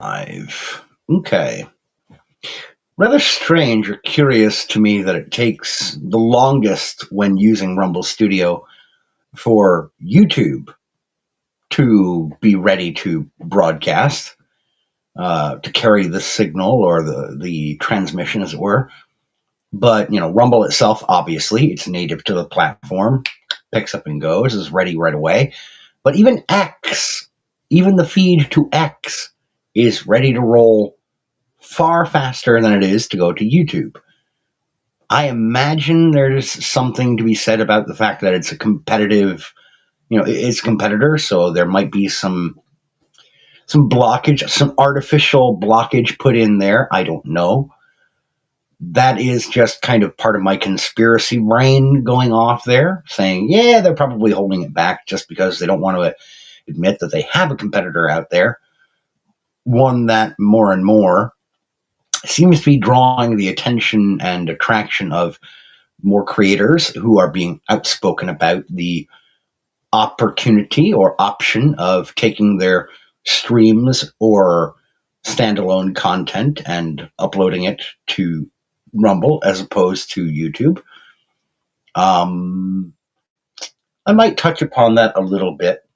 Live. Okay. Rather strange or curious to me that it takes the longest when using Rumble Studio for YouTube to be ready to broadcast, to carry the signal or the transmission, as it were. But, Rumble itself, obviously, it's native to the platform, picks up and goes, is ready right away. But even X, even the feed to X is ready to roll far faster than it is to go to YouTube. I imagine there's something to be said about the fact that it's a competitive, it's a competitor, so there might be some blockage, some artificial blockage put in there. I don't know. That is just kind of part of my conspiracy brain going off there, saying, yeah, they're probably holding it back just because they don't want to admit that they have a competitor out there, one that more and more seems to be drawing the attention and attraction of more creators who are being outspoken about the opportunity or option of taking their streams or standalone content and uploading it to Rumble as opposed to YouTube. I might touch upon that a little bit,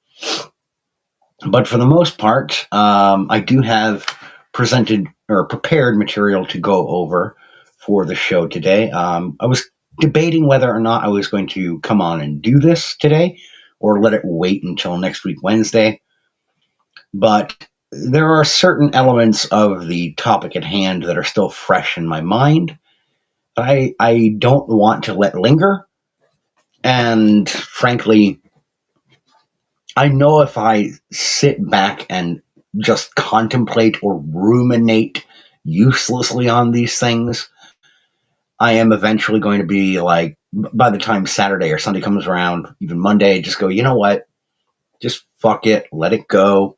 but for the most part, I do have presented or prepared material to go over for the show today. I was debating whether or not I was going to come on and do this today or let it wait until next week, Wednesday. But there are certain elements of the topic at hand that are still fresh in my mind. I don't want to let linger. And frankly, I know if I sit back and just contemplate or ruminate uselessly on these things, I am eventually going to be like, by the time Saturday or Sunday comes around, even Monday, just go, you know what? Just fuck it, let it go.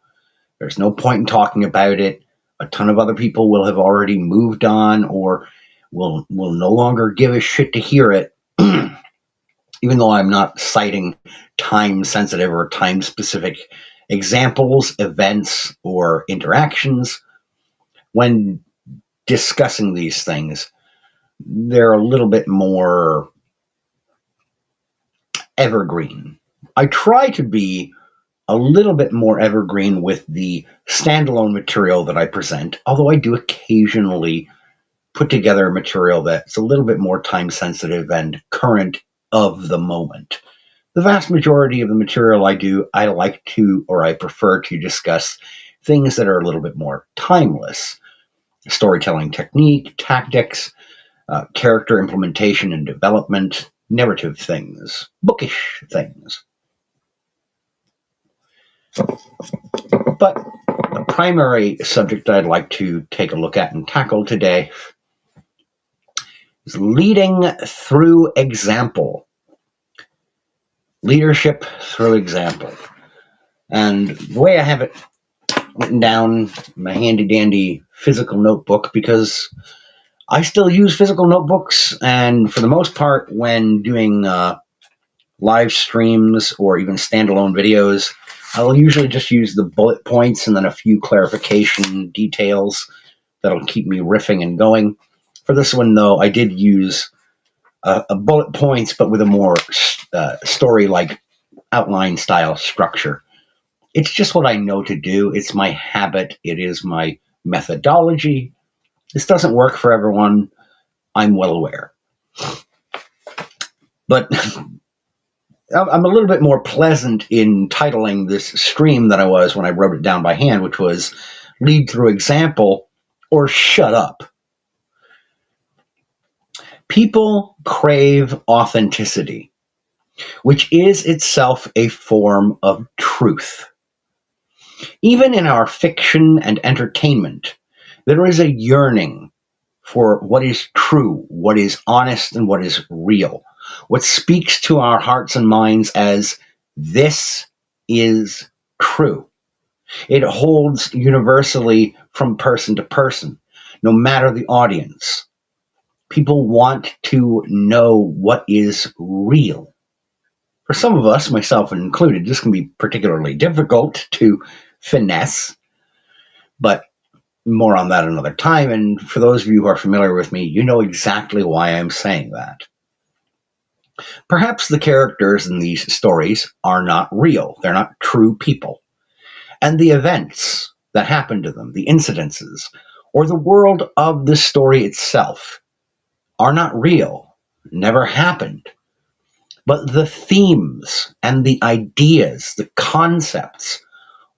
There's no point in talking about it. A ton of other people will have already moved on or will no longer give a shit to hear it. Even though I'm not citing time sensitive or time specific examples, events, or interactions, when discussing these things, they're a little bit more evergreen. I try to be a little bit more evergreen with the standalone material that I present, although I do occasionally put together material that's a little bit more time sensitive and current of the moment. The vast majority of the material I do, I like to, or I prefer to discuss things that are a little bit more timeless. Storytelling technique, tactics, character implementation and development, narrative things, bookish things. But the primary subject I'd like to take a look at and tackle today is leading through example. Leadership through example. And the way I have it written down, my handy dandy physical notebook, because I still use physical notebooks, and for the most part, when doing live streams or even standalone videos, I'll usually just use the bullet points and then a few clarification details that'll keep me riffing and going. For this one, though, I did use a bullet points, but with a more story-like outline style structure. It's just what I know to do. It's my habit. It is my methodology. This doesn't work for everyone. I'm well aware. But I'm a little bit more pleasant in titling this stream than I was when I wrote it down by hand, which was Lead Through Example or Shut Up. People crave authenticity, which is itself a form of truth. Even in our fiction and entertainment, there is a yearning for what is true, what is honest, and what is real. What speaks to our hearts and minds as this is true. It holds universally from person to person, no matter the audience. People want to know what is real. For some of us, myself included, this can be particularly difficult to finesse, but more on that another time. And for those of you who are familiar with me, you know exactly why I'm saying that. Perhaps the characters in these stories are not real. They're not true people. And the events that happen to them, the incidences, or the world of the story itself are not real, never happened. But the themes and the ideas, the concepts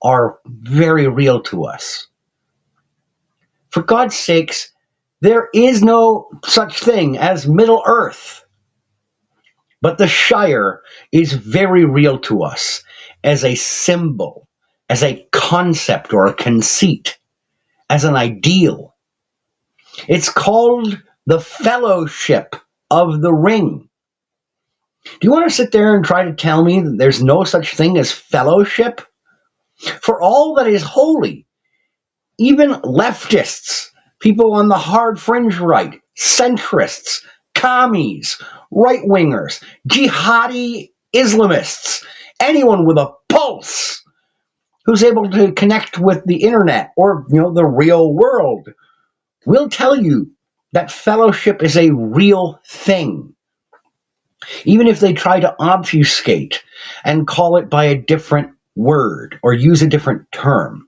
are very real to us. For God's sakes, there is no such thing as Middle Earth. But the Shire is very real to us as a symbol, as a concept or a conceit, as an ideal. It's called the Fellowship of the Ring. Do you want to sit there and try to tell me that there's no such thing as fellowship? For all that is holy, even leftists, people on the hard fringe right, centrists, commies, right wingers, jihadi Islamists, anyone with a pulse who's able to connect with the internet or the real world will tell you that fellowship is a real thing. Even if they try to obfuscate and call it by a different word or use a different term.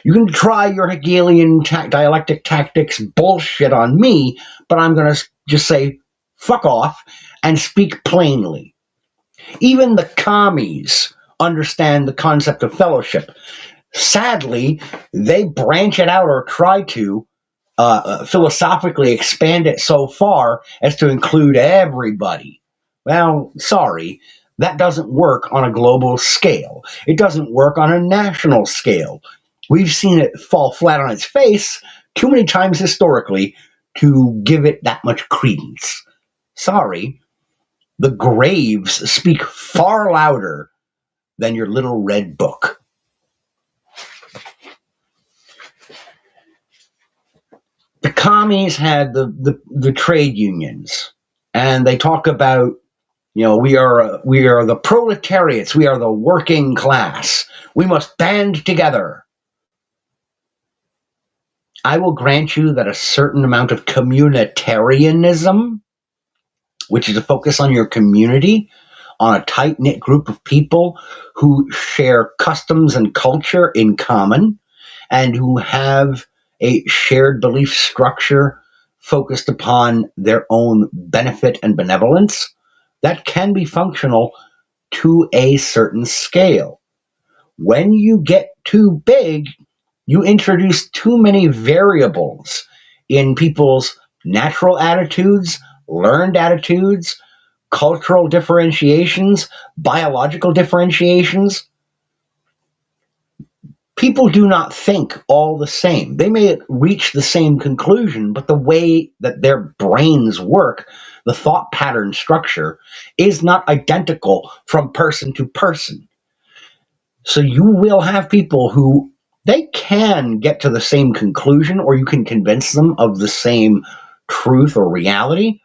You can try your Hegelian dialectic tactics bullshit on me, but I'm going to just say fuck off and speak plainly. Even the commies understand the concept of fellowship. Sadly, they branch it out or try to philosophically expand it so far as to include everybody. Well, sorry, that doesn't work on a global scale. It doesn't work on a national scale. We've seen it fall flat on its face too many times historically to give it that much credence. Sorry, the graves speak far louder than your little red book. The commies had the trade unions, and they talk about, we are the proletariats, we are the working class, we must band together. I will grant you that a certain amount of communitarianism, which is a focus on your community, on a tight-knit group of people who share customs and culture in common, and who have a shared belief structure focused upon their own benefit and benevolence, that can be functional to a certain scale. When you get too big, you introduce too many variables in people's natural attitudes, learned attitudes, cultural differentiations, biological differentiations. People do not think all the same. They may reach the same conclusion, but the way that their brains work, the thought pattern structure, is not identical from person to person. So you will have people who they can get to the same conclusion, or you can convince them of the same truth or reality,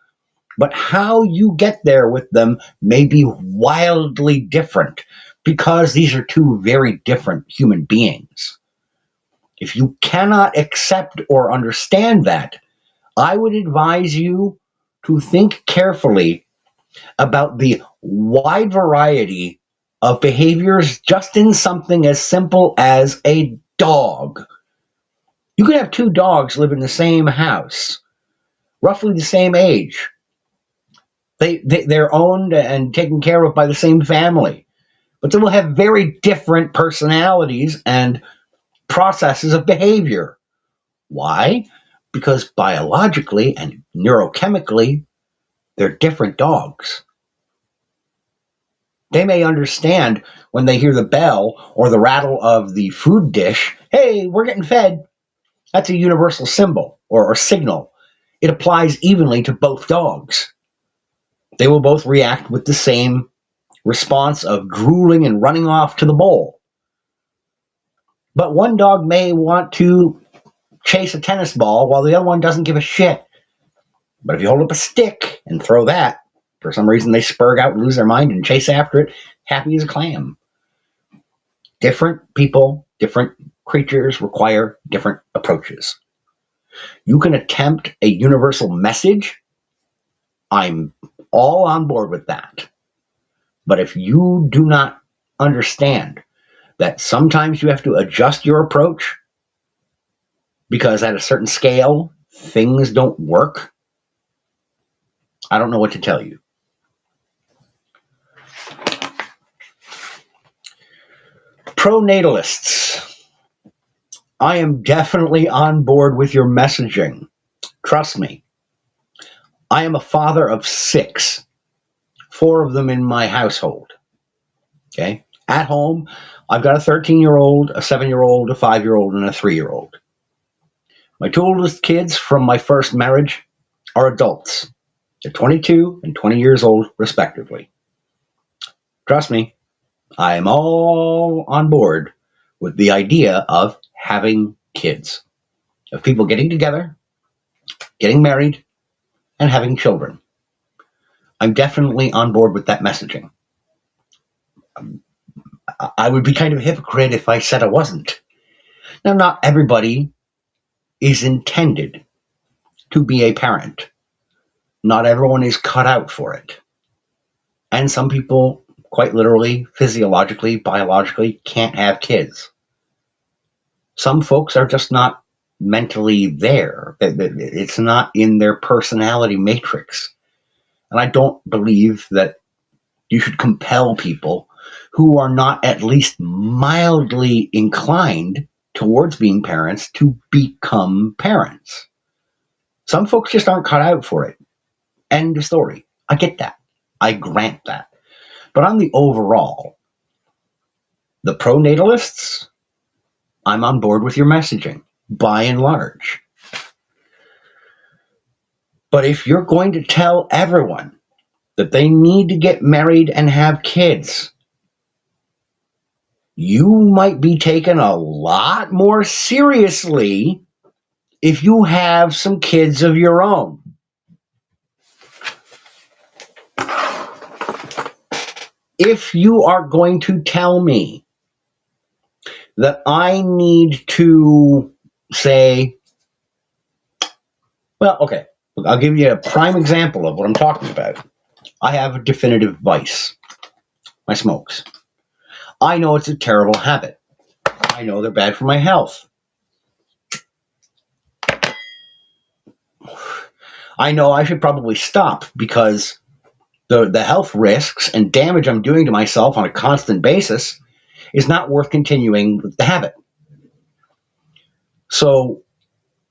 but how you get there with them may be wildly different because these are two very different human beings. If you cannot accept or understand that, I would advise you to think carefully about the wide variety of behaviors just in something as simple as a dog. You could have two dogs live in the same house, roughly the same age. They're owned and taken care of by the same family, but they will have very different personalities and processes of behavior. Why? Because biologically and neurochemically, they're different dogs. They may understand when they hear the bell or the rattle of the food dish, hey, we're getting fed. That's a universal symbol or signal. It applies evenly to both dogs. They will both react with the same response of drooling and running off to the bowl. But one dog may want to chase a tennis ball while the other one doesn't give a shit. But if you hold up a stick and throw that, for some reason they spurg out and lose their mind and chase after it, happy as a clam. Different people, different creatures require different approaches. You can attempt a universal message. I'm all on board with that. But if you do not understand that sometimes you have to adjust your approach because at a certain scale, things don't work, I don't know what to tell you. Pronatalists, I am definitely on board with your messaging. Trust me. I am a father of 6, 4 of them in my household. Okay? At home, I've got a 13-year-old, a 7-year-old, a 5-year-old, and a 3-year-old. My 2 oldest kids from my first marriage are adults. They're 22 and 20 years old, respectively. Trust me, I am all on board with the idea of having kids, of people getting together, getting married, and having children. I'm definitely on board with that messaging. I would be kind of a hypocrite if I said I wasn't. Now, not everybody is intended to be a parent. Not everyone is cut out for it. And some people, quite literally, physiologically, biologically, can't have kids. Some folks are just not mentally there. It's not in their personality matrix. And I don't believe that you should compel people who are not at least mildly inclined towards being parents to become parents. Some folks just aren't cut out for it. End of story. I get that. I grant that. But on the overall, the pronatalists, I'm on board with your messaging, by and large. But if you're going to tell everyone that they need to get married and have kids, you might be taken a lot more seriously if you have some kids of your own. If you are going to tell me that I need to say, well, okay, I'll give you a prime example of what I'm talking about. I have a definitive vice. My smokes. I know it's a terrible habit. I know they're bad for my health. I know I should probably stop because the health risks and damage I'm doing to myself on a constant basis is not worth continuing with the habit. So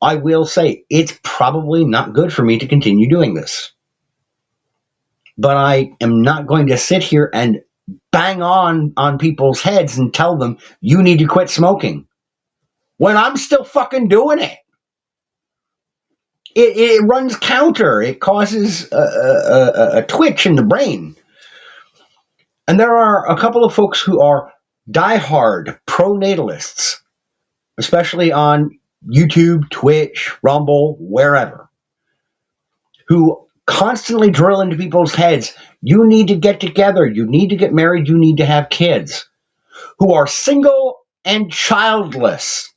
I will say it's probably not good for me to continue doing this. But I am not going to sit here and bang on people's heads and tell them you need to quit smoking when I'm still fucking doing it. It runs counter. It causes a twitch in the brain. And there are a couple of folks who are diehard pronatalists, especially on YouTube, Twitch, Rumble, wherever, who constantly drill into people's heads, you need to get together, you need to get married, you need to have kids, who are single and childless.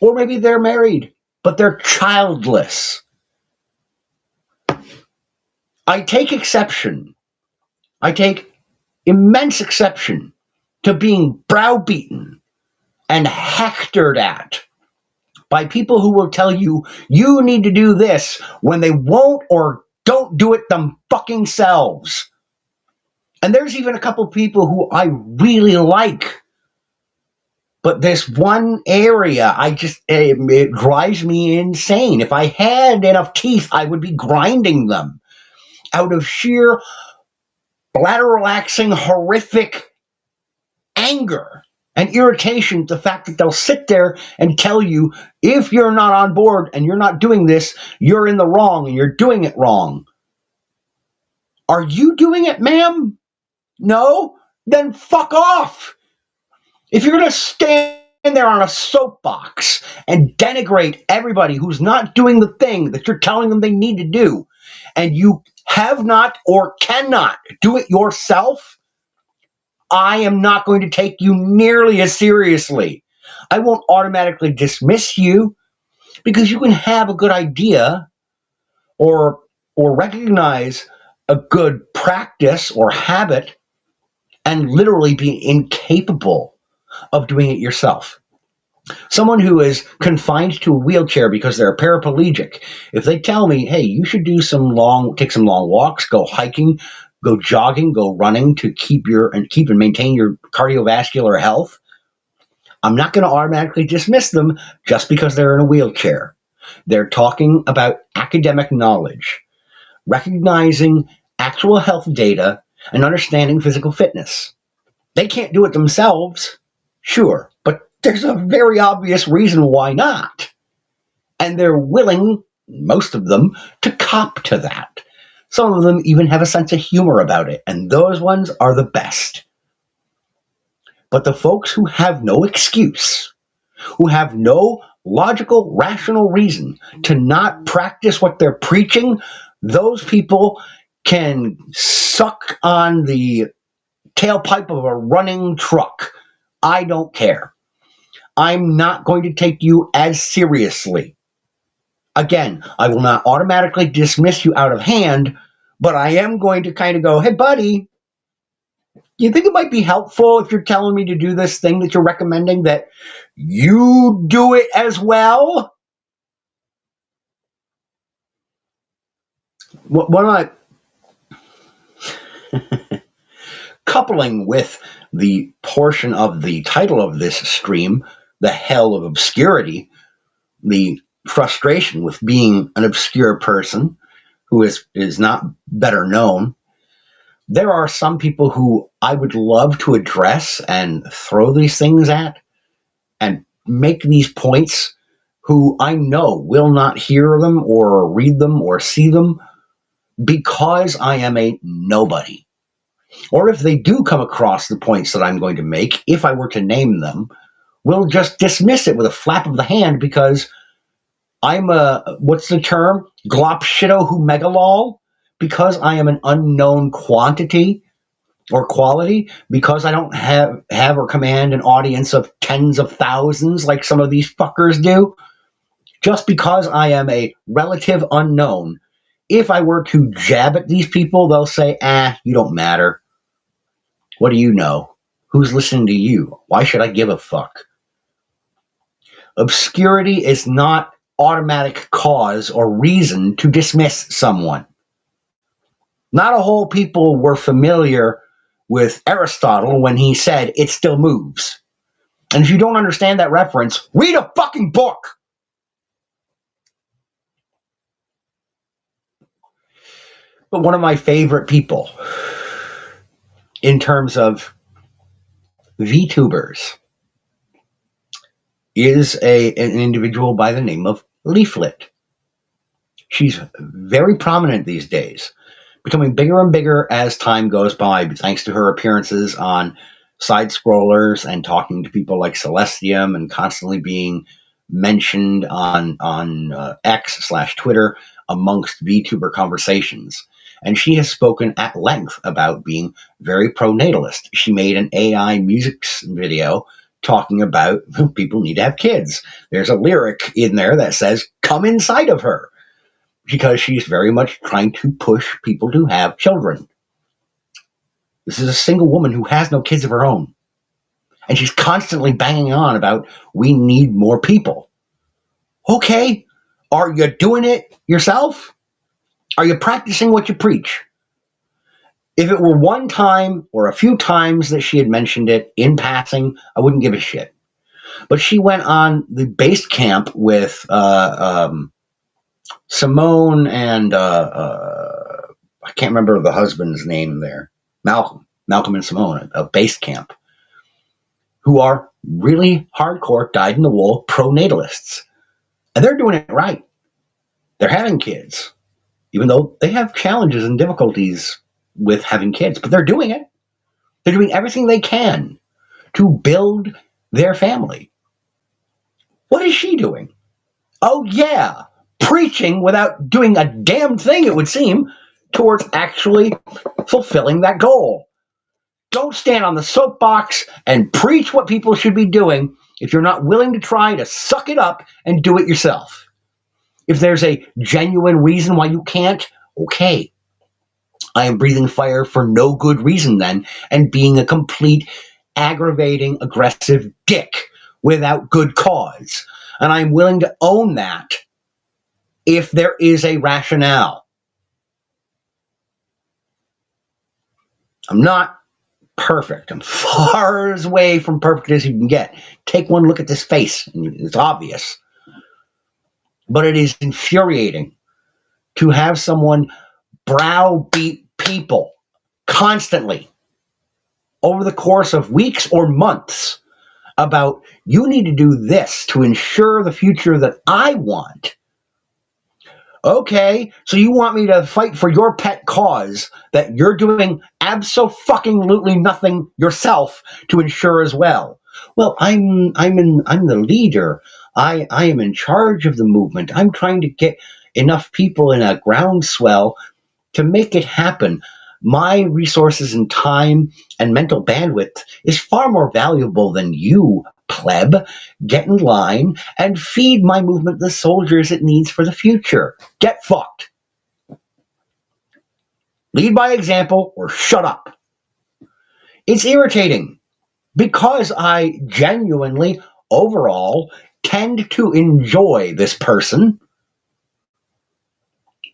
Or maybe they're married, but they're childless. I take immense exception to being browbeaten and hectored at by people who will tell you, you need to do this when they won't or don't do it them fucking selves. And there's even a couple people who I really like. But this one area, it drives me insane. If I had enough teeth, I would be grinding them out of sheer bladder-relaxing, horrific anger and irritation at the fact that they'll sit there and tell you, if you're not on board and you're not doing this, you're in the wrong and you're doing it wrong. Are you doing it, ma'am? No? Then fuck off. If you're going to stand there on a soapbox and denigrate everybody who's not doing the thing that you're telling them they need to do, and you have not or cannot do it yourself, I am not going to take you nearly as seriously. I won't automatically dismiss you because you can have a good idea or recognize a good practice or habit and literally be incapable of doing it yourself. Someone who is confined to a wheelchair because they're paraplegic, if they tell me, hey, you should take some long walks, go hiking, go jogging, go running to keep and maintain your cardiovascular health, I'm not going to automatically dismiss them just because they're in a wheelchair. They're talking about academic knowledge, recognizing actual health data, and understanding physical fitness. They can't do it themselves, sure, but there's a very obvious reason why not. And they're willing, most of them, to cop to that. Some of them even have a sense of humor about it, and those ones are the best. But the folks who have no excuse, who have no logical, rational reason to not practice what they're preaching, those people can suck on the tailpipe of a running truck. I don't care. I'm not going to take you as seriously. Again, I will not automatically dismiss you out of hand, but I am going to kind of go, hey, buddy, you think it might be helpful if you're telling me to do this thing that you're recommending that you do it as well? One of my coupling with the portion of the title of this stream, The Hell of Obscurity, the frustration with being an obscure person who is not better known. There are some people who I would love to address and throw these things at and make these points, who I know will not hear them or read them or see them because I am a nobody. Or if they do come across the points that I'm going to make, if I were to name them, we'll just dismiss it with a flap of the hand because I'm what's the term? Glopshido who megalol? Because I am an unknown quantity or quality, because I don't have or command an audience of tens of thousands like some of these fuckers do, just because I am a relative unknown, if I were to jab at these people, they'll say, you don't matter. What do you know? Who's listening to you? Why should I give a fuck? Obscurity is not automatic cause or reason to dismiss someone. Not a whole people were familiar with Aristotle when he said it still moves. And if you don't understand that reference, read a fucking book. But one of my favorite people in terms of VTubers is an individual by the name of Leaflet. She's very prominent these days, becoming bigger and bigger as time goes by, thanks to her appearances on side scrollers and talking to people like Celestium and constantly being mentioned on X/Twitter amongst VTuber conversations. And she has spoken at length about being very pro-natalist. She made an AI music video talking about people need to have kids. There's a lyric in there that says, come inside of her, because she's very much trying to push people to have children. This is a single woman who has no kids of her own. And she's constantly banging on about, we need more people. Okay, are you doing it yourself? Are you practicing what you preach? If it were one time or a few times that she had mentioned it in passing, I wouldn't give a shit. But she went on the base camp with Simone and I can't remember the husband's name there. Malcolm and Simone of base camp, who are really hardcore, dyed-in-the-wool pro-natalists. And they're doing it right. They're having kids, even though they have challenges and difficulties with having kids, but they're doing it. They're doing everything they can to build their family. What is she doing? Oh, yeah, preaching without doing a damn thing, it would seem, towards actually fulfilling that goal. Don't stand on the soapbox and preach what people should be doing If you're not willing to try, to suck it up and do it yourself. If there's a genuine reason why you can't, okay. I am breathing fire for no good reason then, and being a complete, aggravating, aggressive dick without good cause. And I'm willing to own that if there is a rationale. I'm not perfect. I'm far away from perfect as you can get. Take one look at this face, and it's obvious. But it is infuriating to have someone browbeat people constantly over the course of weeks or months about, you need to do this to ensure the future that I want. Okay, so you want me to fight for your pet cause that you're doing abso-fucking-lutely nothing yourself to ensure as well. Well, I'm the leader. I am in charge of the movement. I'm trying to get enough people in a groundswell to make it happen. My resources and time and mental bandwidth is far more valuable than you, pleb. Get in line and feed my movement the soldiers it needs for the future. Get fucked. Lead by example or shut up. It's irritating because I genuinely, overall, tend to enjoy this person,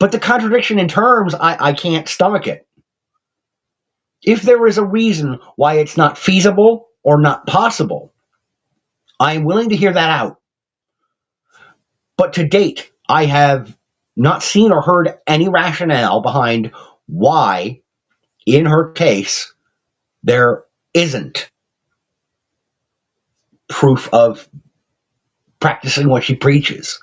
but the contradiction in terms, I can't stomach it. If there is a reason why it's not feasible or not possible, I am willing to hear that out. But to date, I have not seen or heard any rationale behind why, in her case, there isn't proof of practicing what she preaches.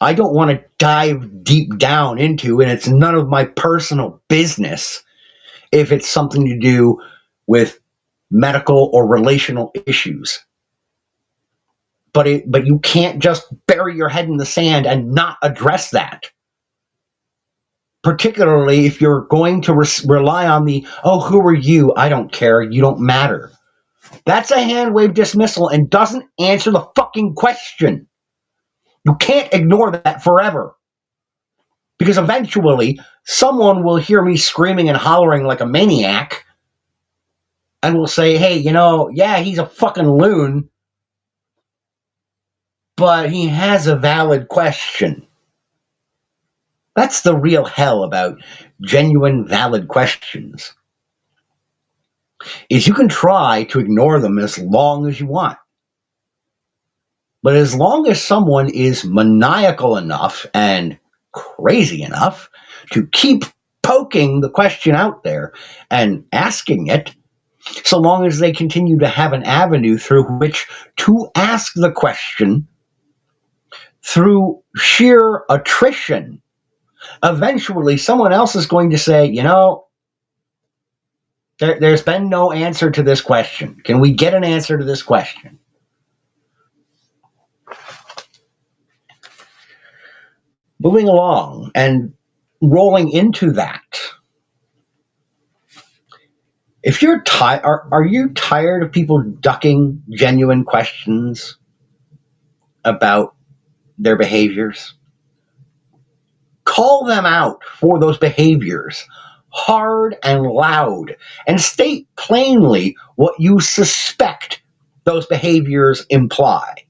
I don't want to dive deep down into, and it's none of my personal business if it's something to do with medical or relational issues. But you can't just bury your head in the sand and not address that. Particularly if you're going to rely on the, oh, who are you? I don't care. You don't matter. That's a hand wave dismissal and doesn't answer the fucking question. You can't ignore that forever. Because eventually, someone will hear me screaming and hollering like a maniac and will say, hey, yeah, he's a fucking loon, but he has a valid question. That's the real hell about genuine, valid questions. Is you can try to ignore them as long as you want. But as long as someone is maniacal enough and crazy enough to keep poking the question out there and asking it, so long as they continue to have an avenue through which to ask the question through sheer attrition, eventually someone else is going to say, there's been no answer to this question. Can we get an answer to this question? Moving along and rolling into that. If you're tired, are you tired of people ducking genuine questions about their behaviors? Call them out for those behaviors, hard and loud, and state plainly what you suspect those behaviors imply.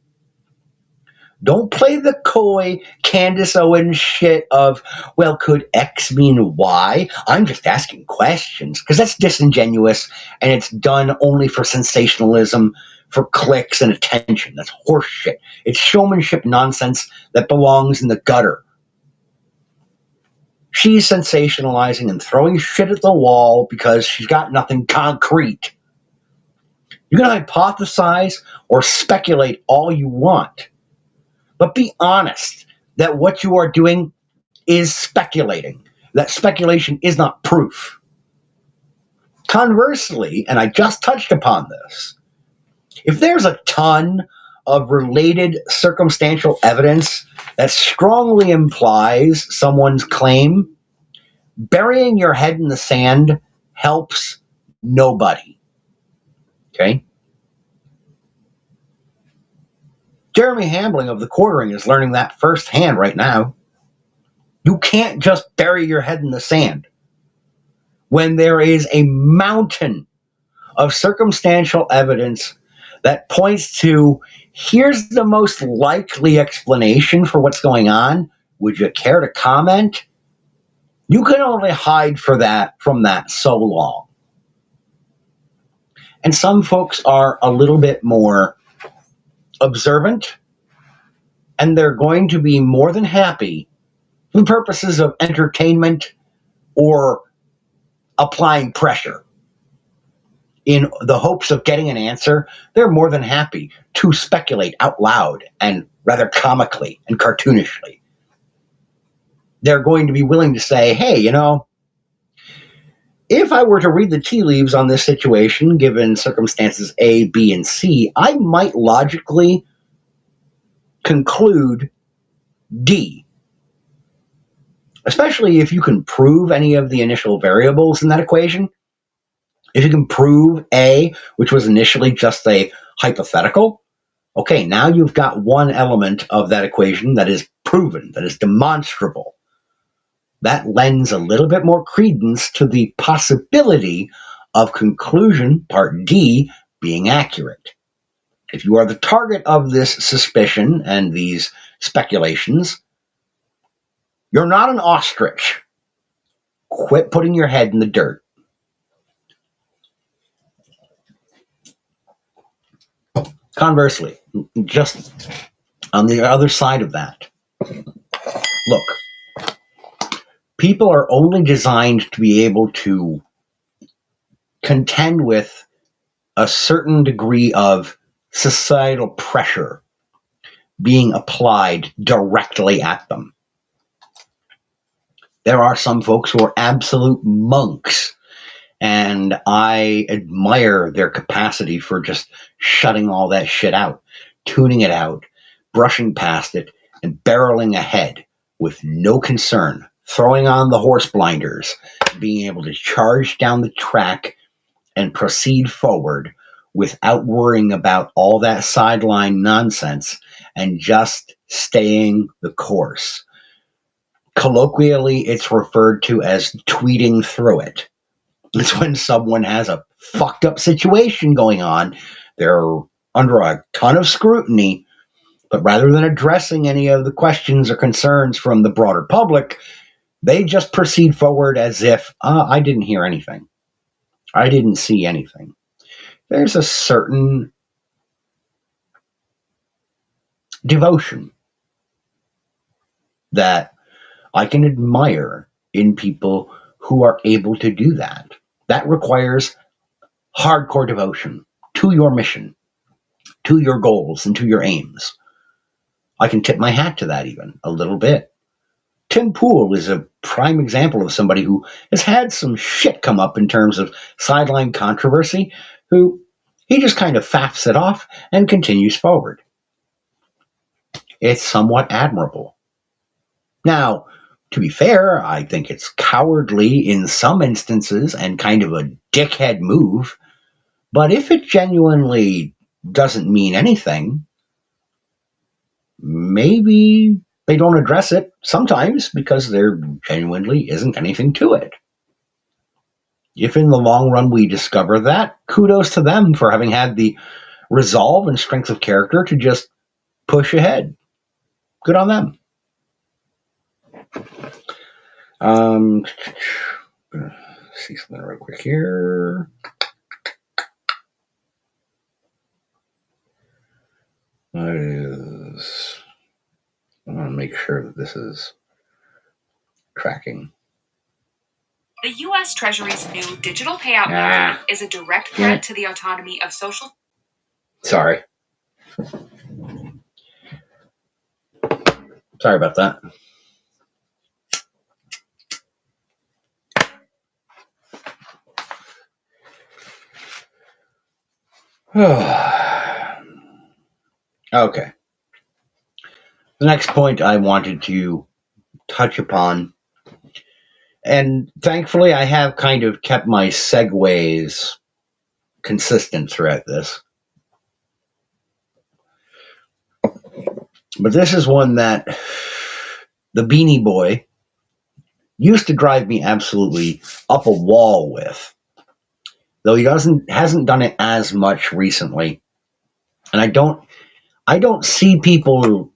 Don't play the coy Candace Owens shit of, well, could X mean Y? I'm just asking questions, because that's disingenuous, and it's done only for sensationalism, for clicks and attention. That's horse shit. It's showmanship nonsense that belongs in the gutter. She's sensationalizing and throwing shit at the wall because she's got nothing concrete. You can hypothesize or speculate all you want, but be honest that what you are doing is speculating. That speculation is not proof. Conversely, and I just touched upon this, if there's a ton of related circumstantial evidence that strongly implies someone's claim, burying your head in the sand helps nobody. Okay? Jeremy Hambling of the Quartering is learning that firsthand right now. You can't just bury your head in the sand when there is a mountain of circumstantial evidence that points to here's the most likely explanation for what's going on. Would you care to comment? You can only hide from that so long. And some folks are a little bit more observant, and they're going to be more than happy for purposes of entertainment or applying pressure in the hopes of getting an answer. They're more than happy to speculate out loud and rather comically and cartoonishly. They're going to be willing to say, hey, if I were to read the tea leaves on this situation, given circumstances A, B, and C, I might logically conclude D. Especially if you can prove any of the initial variables in that equation. If you can prove A, which was initially just a hypothetical, okay, now you've got one element of that equation that is proven, that is demonstrable. That lends a little bit more credence to the possibility of conclusion, part D, being accurate. If you are the target of this suspicion and these speculations, you're not an ostrich. Quit putting your head in the dirt. Conversely, just on the other side of that, look, people are only designed to be able to contend with a certain degree of societal pressure being applied directly at them. There are some folks who are absolute monks, and I admire their capacity for just shutting all that shit out, tuning it out, brushing past it, and barreling ahead with no concern, throwing on the horse blinders, being able to charge down the track and proceed forward without worrying about all that sideline nonsense and just staying the course. Colloquially, it's referred to as tweeting through it. It's when someone has a fucked up situation going on, they're under a ton of scrutiny, but rather than addressing any of the questions or concerns from the broader public, they just proceed forward as if, I didn't hear anything. I didn't see anything. There's a certain devotion that I can admire in people who are able to do that. That requires hardcore devotion to your mission, to your goals, and to your aims. I can tip my hat to that even a little bit. Tim Pool is a prime example of somebody who has had some shit come up in terms of sideline controversy, who he just kind of faffs it off and continues forward. It's somewhat admirable. Now, to be fair, I think it's cowardly in some instances and kind of a dickhead move, but if it genuinely doesn't mean anything, maybe they don't address it sometimes because there genuinely isn't anything to it. If in the long run we discover that, kudos to them for having had the resolve and strength of character to just push ahead. Good on them. See something real quick here. I want to make sure that this is tracking. The U.S. Treasury's new digital payout movement is a direct threat to the autonomy of social... Sorry about that. Okay. The next point I wanted to touch upon, and thankfully I have kind of kept my segues consistent throughout this. But this is one that the Beanie Boy used to drive me absolutely up a wall with, though he hasn't done it as much recently. And I don't see people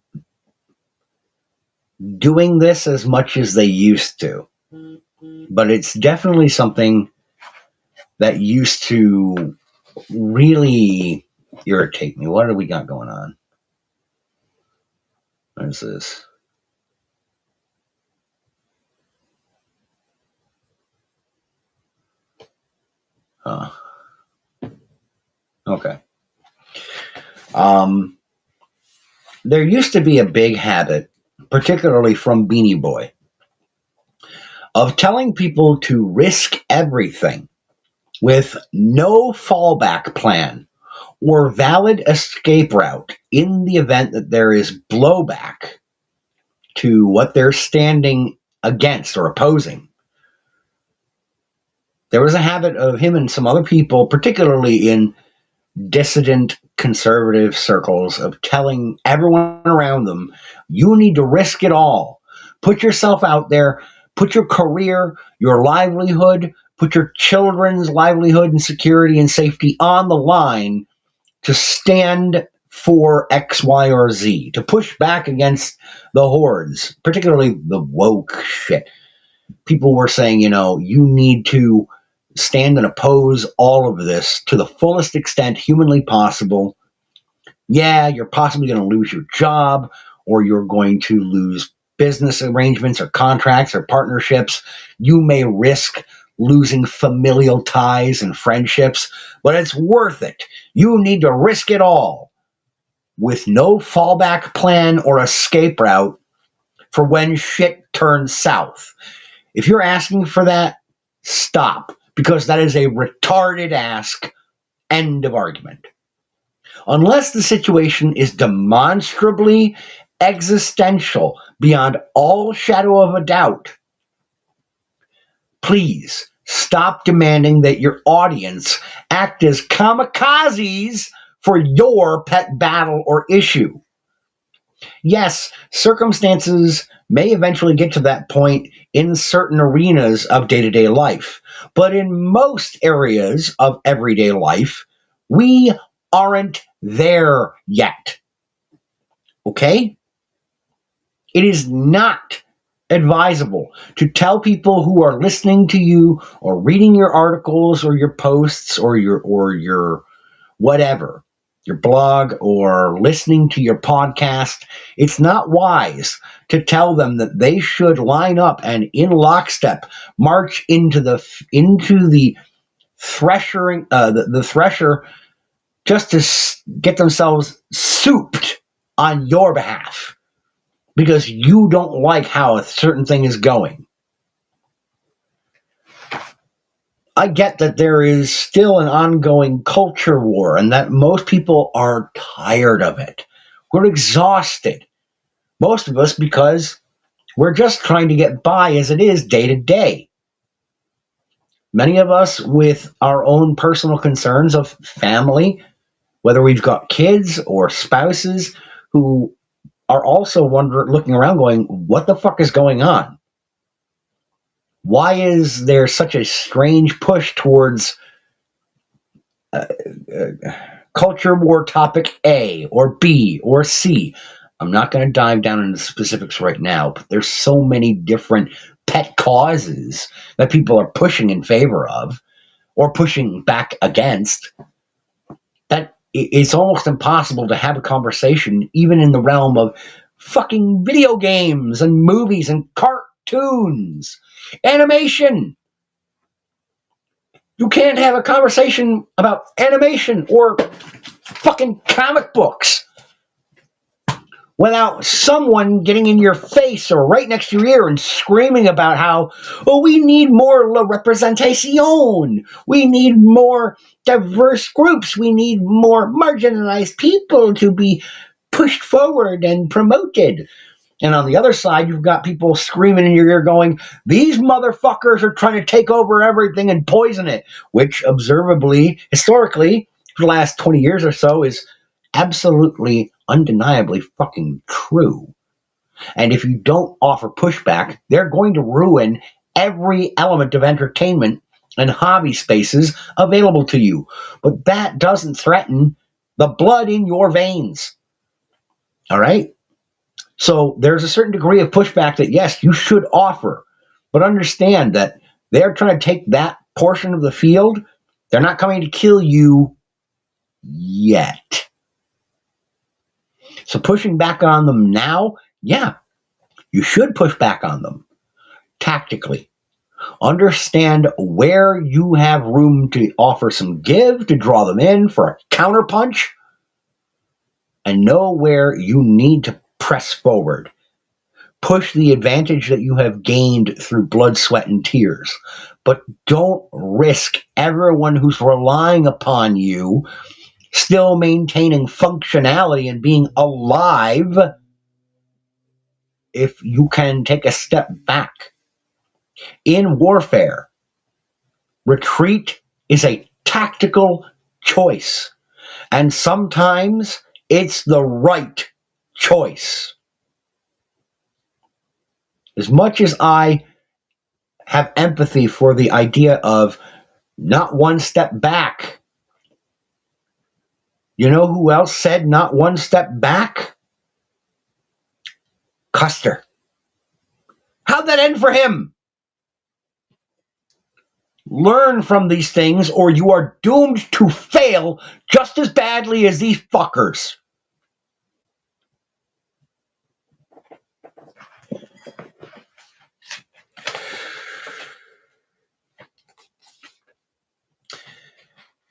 doing this as much as they used to. But it's definitely something that used to really irritate me. What do we got going on? What is this? Okay. Um, there used to be a big habit, particularly from Beanie Boy, of telling people to risk everything with no fallback plan or valid escape route in the event that there is blowback to what they're standing against or opposing. There was a habit of him and some other people, particularly in dissident conservative circles, of telling everyone around them, you need to risk it all. Put yourself out there, put your career, your livelihood, put your children's livelihood and security and safety on the line to stand for X, Y, or Z, to push back against the hordes, particularly the woke shit. People were saying, you need to stand and oppose all of this to the fullest extent humanly possible. Yeah, you're possibly going to lose your job, or you're going to lose business arrangements or contracts or partnerships. You may risk losing familial ties and friendships, but it's worth it. You need to risk it all with no fallback plan or escape route for when shit turns south. If you're asking for that, stop, because that is a retarded ask. End of argument. Unless the situation is demonstrably existential beyond all shadow of a doubt, please stop demanding that your audience act as kamikazes for your pet battle or issue. Yes, circumstances may eventually get to that point in certain arenas of day-to-day life, but in most areas of everyday life, we aren't there yet. Okay? It is not advisable to tell people who are listening to you or reading your articles or your posts or your whatever, your blog or listening to your podcast. It's not wise to tell them that they should line up and in lockstep march into the threshing the thresher just to get themselves souped on your behalf because you don't like how a certain thing is going. I get that there is still an ongoing culture war and that most people are tired of it. We're exhausted. Most of us because we're just trying to get by as it is day to day. Many of us with our own personal concerns of family, whether we've got kids or spouses who are also looking around going, what the fuck is going on? Why is there such a strange push towards culture war topic A or B or C? I'm not going to dive down into the specifics right now, but there's so many different pet causes that people are pushing in favor of or pushing back against that it's almost impossible to have a conversation even in the realm of fucking video games and movies and cartoons, animation. You can't have a conversation about animation or fucking comic books without someone getting in your face or right next to your ear and screaming about how, we need more representation. We need more diverse groups. We need more marginalized people to be pushed forward and promoted. And on the other side, you've got people screaming in your ear going, these motherfuckers are trying to take over everything and poison it, which observably, historically, for the last 20 years or so is absolutely undeniably fucking true. And if you don't offer pushback, they're going to ruin every element of entertainment and hobby spaces available to you. But that doesn't threaten the blood in your veins. All right? So there's a certain degree of pushback that, yes, you should offer. But understand that they're trying to take that portion of the field. They're not coming to kill you yet. So pushing back on them now, yeah, you should push back on them tactically. Understand where you have room to offer some give to draw them in for a counterpunch, and know where you need to press forward. Push the advantage that you have gained through blood, sweat, and tears. But don't risk everyone who's relying upon you still maintaining functionality and being alive if you can take a step back. In warfare, retreat is a tactical choice, and sometimes it's the right choice. As much as I have empathy for the idea of not one step back, you know who else said not one step back? Custer. How'd that end for him? Learn from these things, or you are doomed to fail just as badly as these fuckers.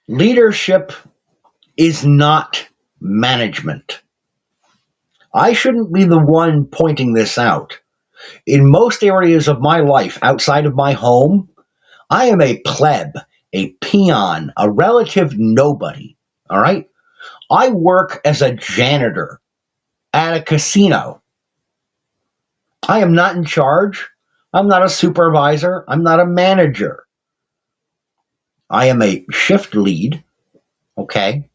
Leadership is not management. I shouldn't be the one pointing this out. In most areas of my life outside of my home, I am a pleb, a peon, a relative nobody. All right? I work as a janitor at a casino. I am not in charge. I'm not a supervisor. I'm not a manager. I am a shift lead. Okay?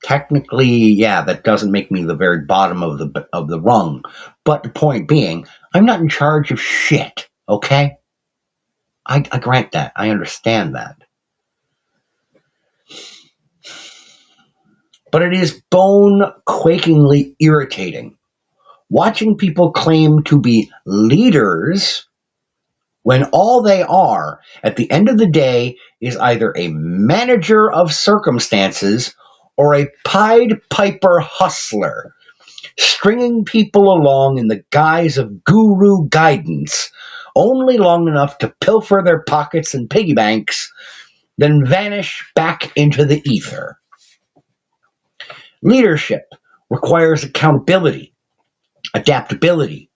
Technically, yeah, that doesn't make me the very bottom of the rung. But the point being, I'm not in charge of shit. Okay? I grant that. I understand that. But it is bone-quakingly irritating watching people claim to be leaders when all they are, at the end of the day, is either a manager of circumstances or a Pied Piper hustler, stringing people along in the guise of guru guidance, only long enough to pilfer their pockets and piggy banks, then vanish back into the ether. Leadership requires accountability, adaptability,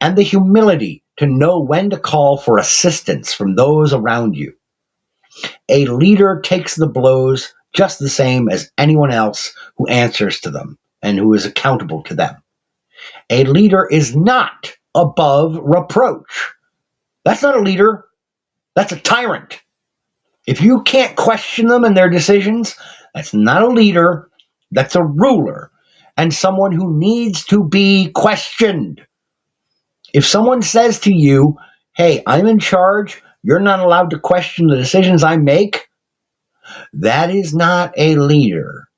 and the humility to know when to call for assistance from those around you. A leader takes the blows just the same as anyone else who answers to them and who is accountable to them. A leader is not above reproach. That's not a leader. That's a tyrant. If you can't question them and their decisions, that's not a leader. That's a ruler and someone who needs to be questioned. If someone says to you, hey, I'm in charge, you're not allowed to question the decisions I make, that is not a leader.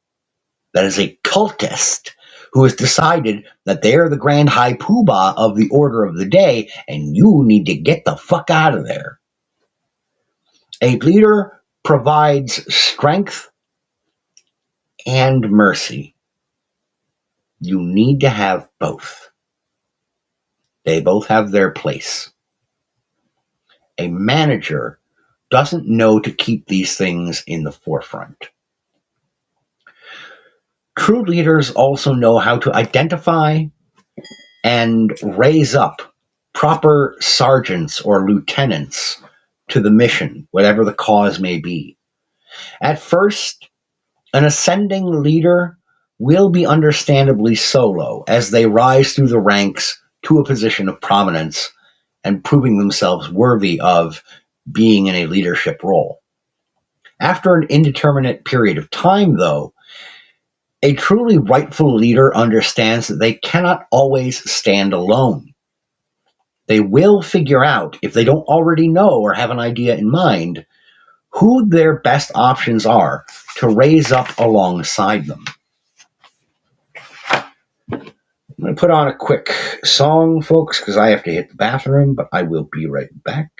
That is a cultist who has decided that they're the grand high poobah of the order of the day, and you need to get the fuck out of there. A leader provides strength and mercy. You need to have both. They both have their place. A manager doesn't know to keep these things in the forefront. True leaders also know how to identify and raise up proper sergeants or lieutenants to the mission, whatever the cause may be. At first, an ascending leader will be understandably solo as they rise through the ranks to a position of prominence and proving themselves worthy of being in a leadership role. After an indeterminate period of time, though, A truly rightful leader understands that they cannot always stand alone. They will figure out, if they don't already know or have an idea in mind, who their best options are to raise up alongside them. I'm going to put on a quick song, folks, because I have to hit the bathroom, but I will be right back.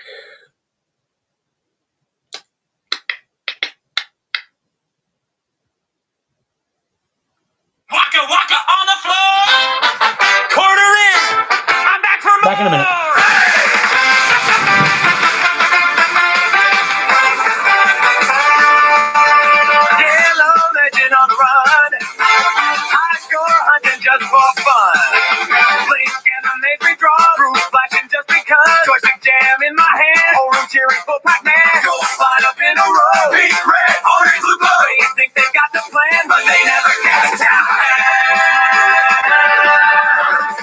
Waka waka on the floor. Quarter in. I'm back for more. Back in a minute. Yellow legend on the run. High score hunting just for fun. Blink and the Navy draw. Roof flashing just because. Joystick jam in my hand. Whole room cheering for Pac-Man. Go line up in a row. Pink, red, orange, blue, gold. They think they got the plan, but they never get it down.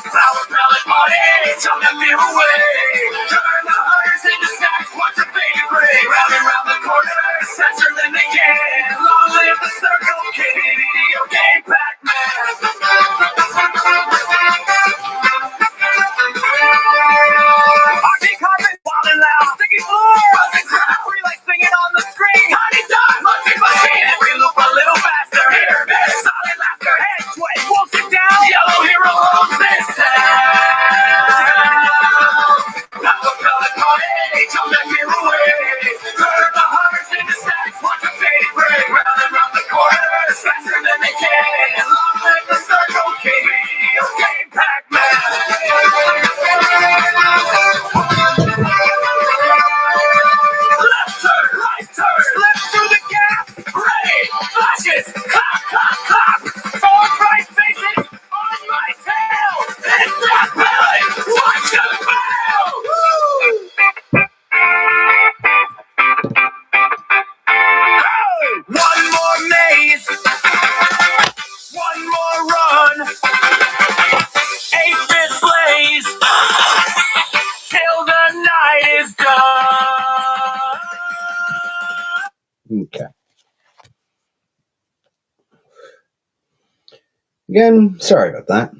Flower pellet party. Jump that fear away. Turn the hunters into snacks. Watch the baby gray. Round the corner. Faster than they can. Long live the circle. Video game Pac-Man. RC carpet, wild and loud, sticky floor, buzzing crowd, relay singing on the screen, honey dog, munching machine, every loop a little faster, here, there, solid laughter, head sway, won't sit down, yellow hero owns this town. Power pellet party, jump that fear away, turn the hunters into stacks, watch a fading gray, round the corners, faster than they can, long live the circle king, video game Pac-Man. Left turn, right turn, left through the gap, ready, flashes, clap, clap, clap, forward right faces, on my tail, it's that belly, watch the fail! One more maze, one more run, 8-bit blaze, till the night is done. Okay. Again, sorry about that.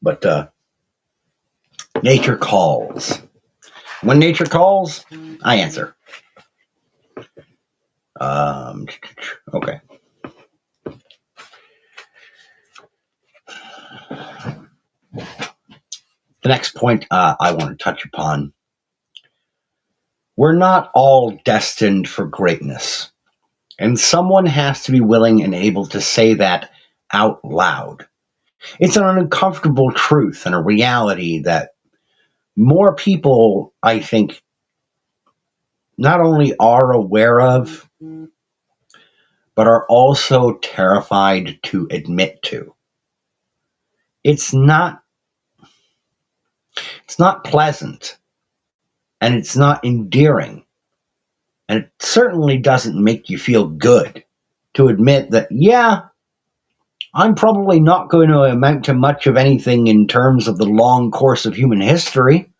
But nature calls. When nature calls, I answer. Okay. The next point I want to touch upon. We're not all destined for greatness. And someone has to be willing and able to say that out loud. It's an uncomfortable truth and a reality that more people, I think, not only are aware of, but are also terrified to admit to. It's not pleasant, and it's not endearing, and it certainly doesn't make you feel good to admit that, yeah, I'm probably not going to amount to much of anything in terms of the long course of human history.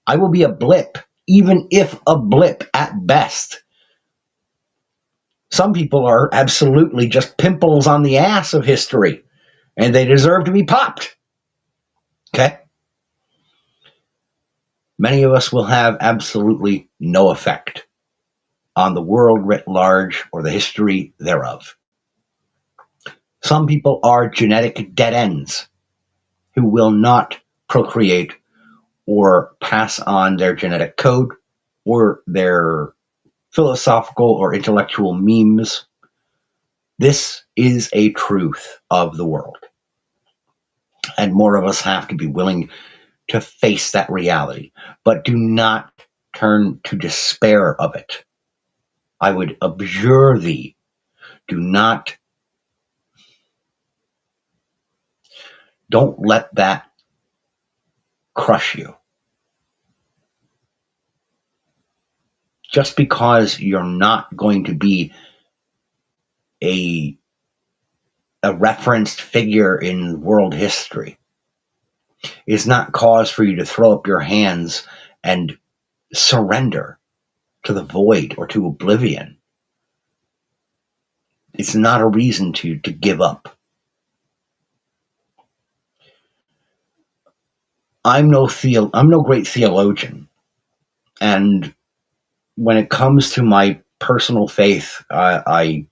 I will be a blip, even if a blip at best. Some people are absolutely just pimples on the ass of history, and they deserve to be popped. Okay? Many of us will have absolutely no effect on the world writ large or the history thereof. Some people are genetic dead ends who will not procreate or pass on their genetic code or their philosophical or intellectual memes. This is a truth of the world. And more of us have to be willing to face that reality. But do not turn to despair of it. I would abjure thee. Don't let that crush you. Just because you're not going to be a referenced figure in world history is not cause for you to throw up your hands and surrender to the void or to oblivion. It's not a reason to give up. I'm no great theologian, and when it comes to my personal faith, I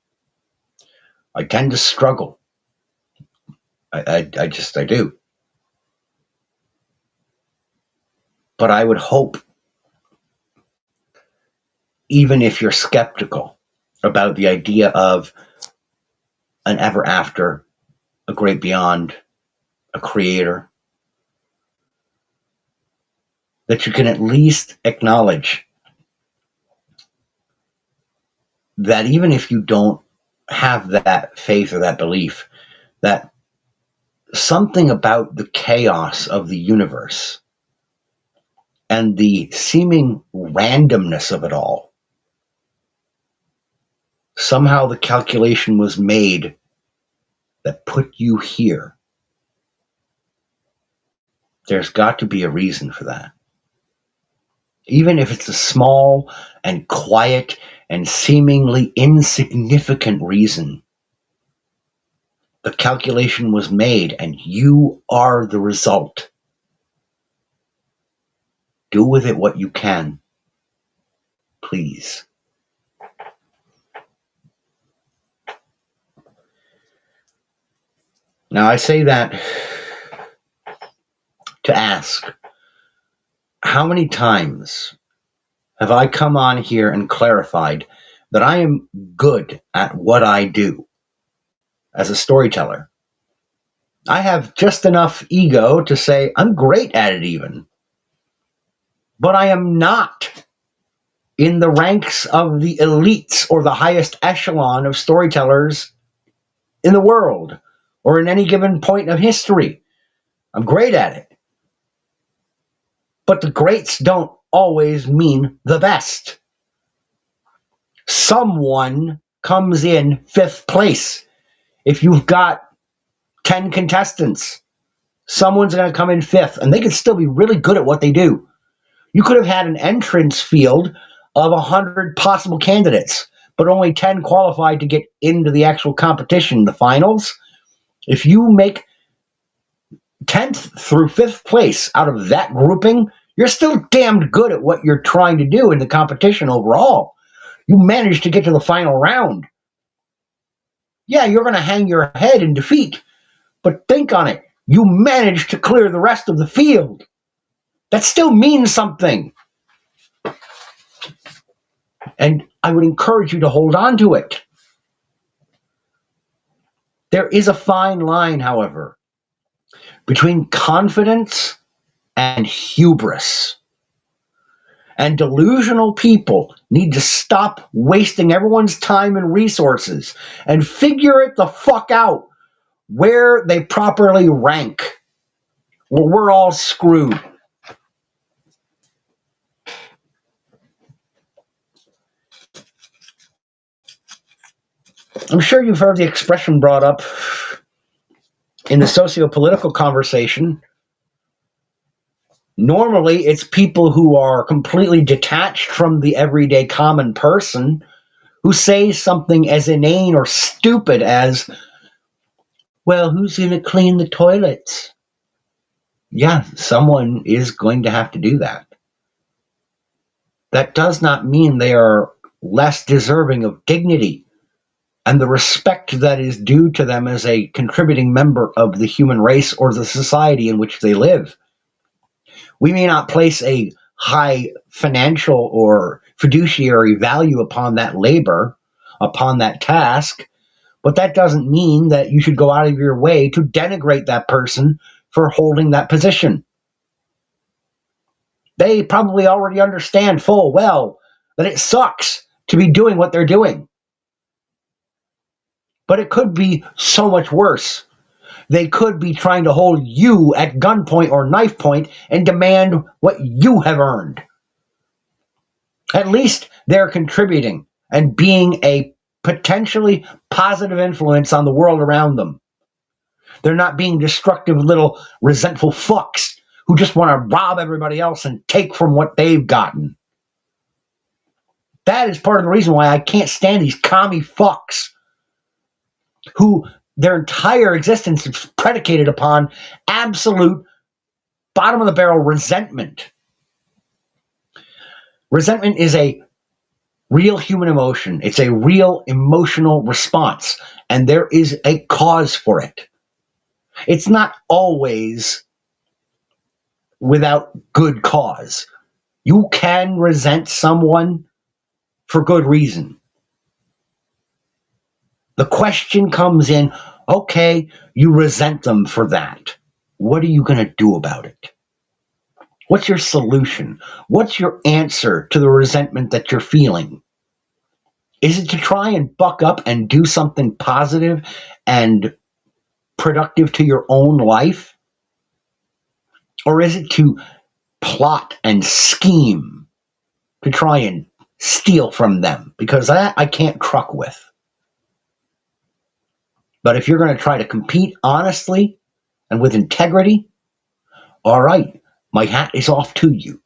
tend to struggle. I do. But I would hope, even if you're skeptical about the idea of an ever after, a great beyond, a creator, that you can at least acknowledge that even if you don't have that faith or that belief, that something about the chaos of the universe and the seeming randomness of it all, somehow the calculation was made that put you here. There's got to be a reason for that. Even if it's a small and quiet and seemingly insignificant reason, the calculation was made and you are the result. Do with it what you can, please. Now, I say that to ask, how many times have I come on here and clarified that I am good at what I do as a storyteller? I have just enough ego to say I'm great at it, even. But I am not in the ranks of the elites or the highest echelon of storytellers in the world or in any given point of history. I'm great at it. But the greats don't always mean the best. Someone comes in fifth place. If you've got 10 contestants, someone's going to come in fifth, and they could still be really good at what they do. You could have had an entrance field of 100 possible candidates, but only 10 qualified to get into the actual competition, the finals. If you make 10th through 5th place out of that grouping, you're still damned good at what you're trying to do in the competition overall. You managed to get to the final round. Yeah, you're going to hang your head in defeat, but think on it. You managed to clear the rest of the field. That still means something. And I would encourage you to hold on to it. There is a fine line, however, between confidence and hubris. And delusional people need to stop wasting everyone's time and resources and figure it the fuck out where they properly rank, or we're all screwed. I'm sure you've heard the expression brought up in the socio-political conversation. Normally, it's people who are completely detached from the everyday common person who say something as inane or stupid as, well, who's going to clean the toilets? Yeah, someone is going to have to do that. That does not mean they are less deserving of dignity and the respect that is due to them as a contributing member of the human race or the society in which they live. We may not place a high financial or fiduciary value upon that labor, upon that task, but that doesn't mean that you should go out of your way to denigrate that person for holding that position. They probably already understand full well that it sucks to be doing what they're doing. But it could be so much worse. They could be trying to hold you at gunpoint or knife point and demand what you have earned. At least they're contributing and being a potentially positive influence on the world around them. They're not being destructive little resentful fucks who just want to rob everybody else and take from what they've gotten. That is part of the reason why I can't stand these commie fucks who their entire existence is predicated upon absolute bottom of the barrel resentment. Resentment is a real human emotion. It's a real emotional response, and there is a cause for it. It's not always without good cause. You can resent someone for good reason. The question comes in, okay, you resent them for that. What are you going to do about it? What's your solution? What's your answer to the resentment that you're feeling? Is it to try and buck up and do something positive and productive to your own life? Or is it to plot and scheme to try and steal from them? Because that I can't truck with. But if you're going to try to compete honestly and with integrity, all right, my hat is off to you.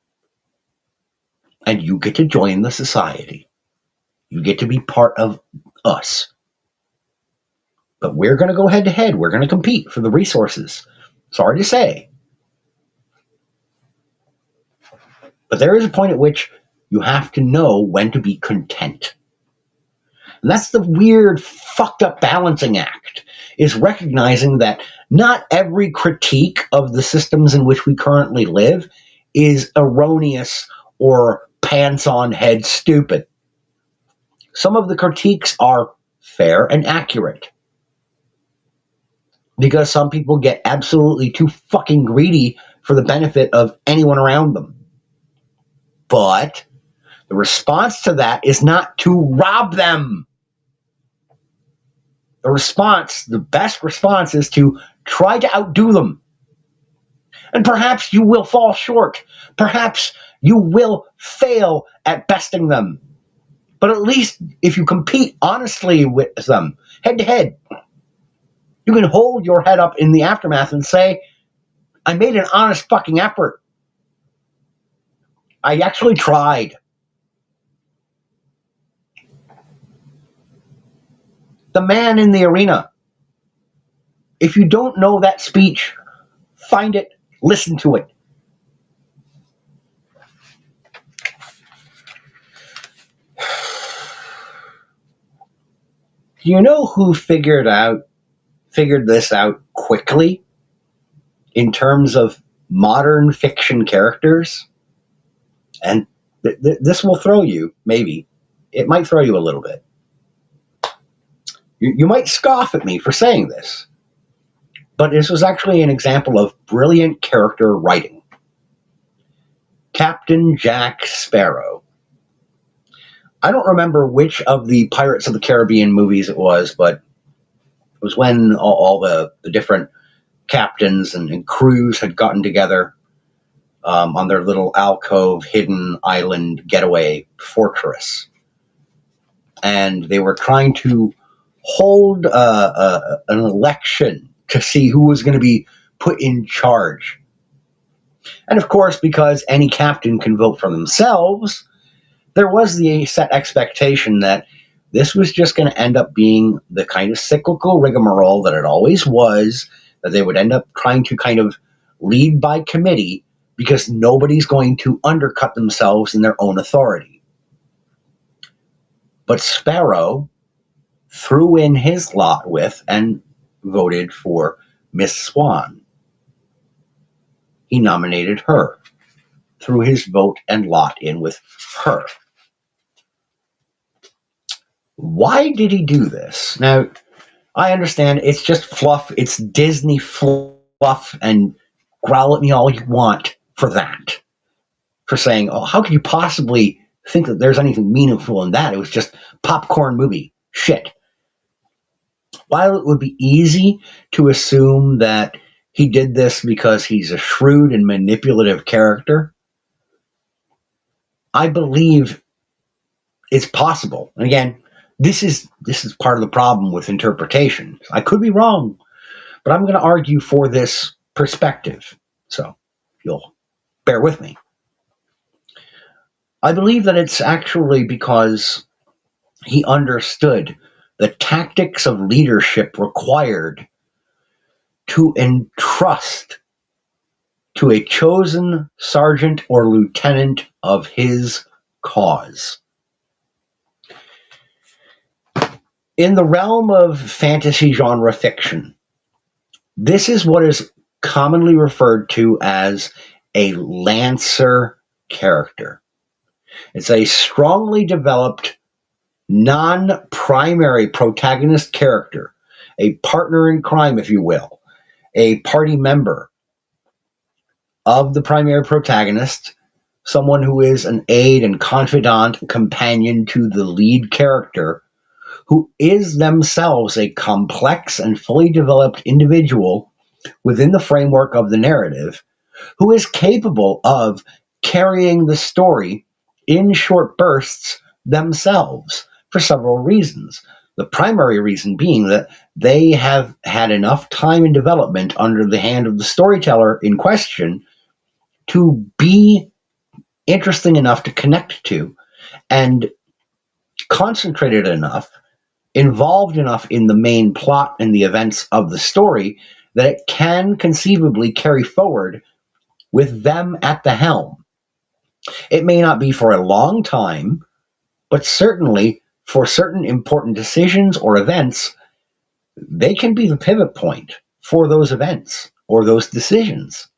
And you get to join the society. You get to be part of us. But we're going to go head to head. We're going to compete for the resources. Sorry to say. But there is a point at which you have to know when to be content. And that's the weird, fucked up balancing act, is recognizing that not every critique of the systems in which we currently live is erroneous or pants on head stupid. Some of the critiques are fair and accurate. Because some people get absolutely too fucking greedy for the benefit of anyone around them. But the response to that is not to rob them. The best response is to try to outdo them. And perhaps you will fall short. Perhaps you will fail at besting them. But at least if you compete honestly with them, head to head, you can hold your head up in the aftermath and say, I made an honest fucking effort. I actually tried. The man in the arena. If you don't know that speech, find it, listen to it. Do you know who figured this out quickly in terms of modern fiction characters? And this will throw you, maybe. It might throw you a little bit. You might scoff at me for saying this, but this was actually an example of brilliant character writing. Captain Jack Sparrow. I don't remember which of the Pirates of the Caribbean movies it was, but it was when all the different captains and crews had gotten together on their little alcove, hidden island getaway fortress. And they were trying to hold an election to see who was going to be put in charge. And of course, because any captain can vote for themselves, there was the set expectation that this was just going to end up being the kind of cyclical rigmarole that it always was, that they would end up trying to kind of lead by committee because nobody's going to undercut themselves in their own authority. But Sparrow threw in his lot with and voted for Miss Swan. He nominated her, threw his vote and lot in with her. Why did he do this? Now, I understand it's just fluff, it's Disney fluff, and growl at me all you want for that. For saying, oh, how could you possibly think that there's anything meaningful in that? It was just popcorn movie shit. While it would be easy to assume that he did this because he's a shrewd and manipulative character, I believe it's possible. And again, this is part of the problem with interpretation. I could be wrong, but I'm going to argue for this perspective. So you'll bear with me. I believe that it's actually because he understood the tactics of leadership required to entrust to a chosen sergeant or lieutenant of his cause. In the realm of fantasy genre fiction, this is what is commonly referred to as a Lancer character. It's a strongly developed, non-primary protagonist character, a partner in crime, if you will, a party member of the primary protagonist, someone who is an aide and confidant companion to the lead character, who is themselves a complex and fully developed individual within the framework of the narrative, who is capable of carrying the story in short bursts themselves for several reasons. The primary reason being that they have had enough time and development under the hand of the storyteller in question to be interesting enough to connect to, and concentrated enough, involved enough in the main plot and the events of the story that it can conceivably carry forward with them at the helm. It may not be for a long time, but certainly for certain important decisions or events, they can be the pivot point for those events or those decisions.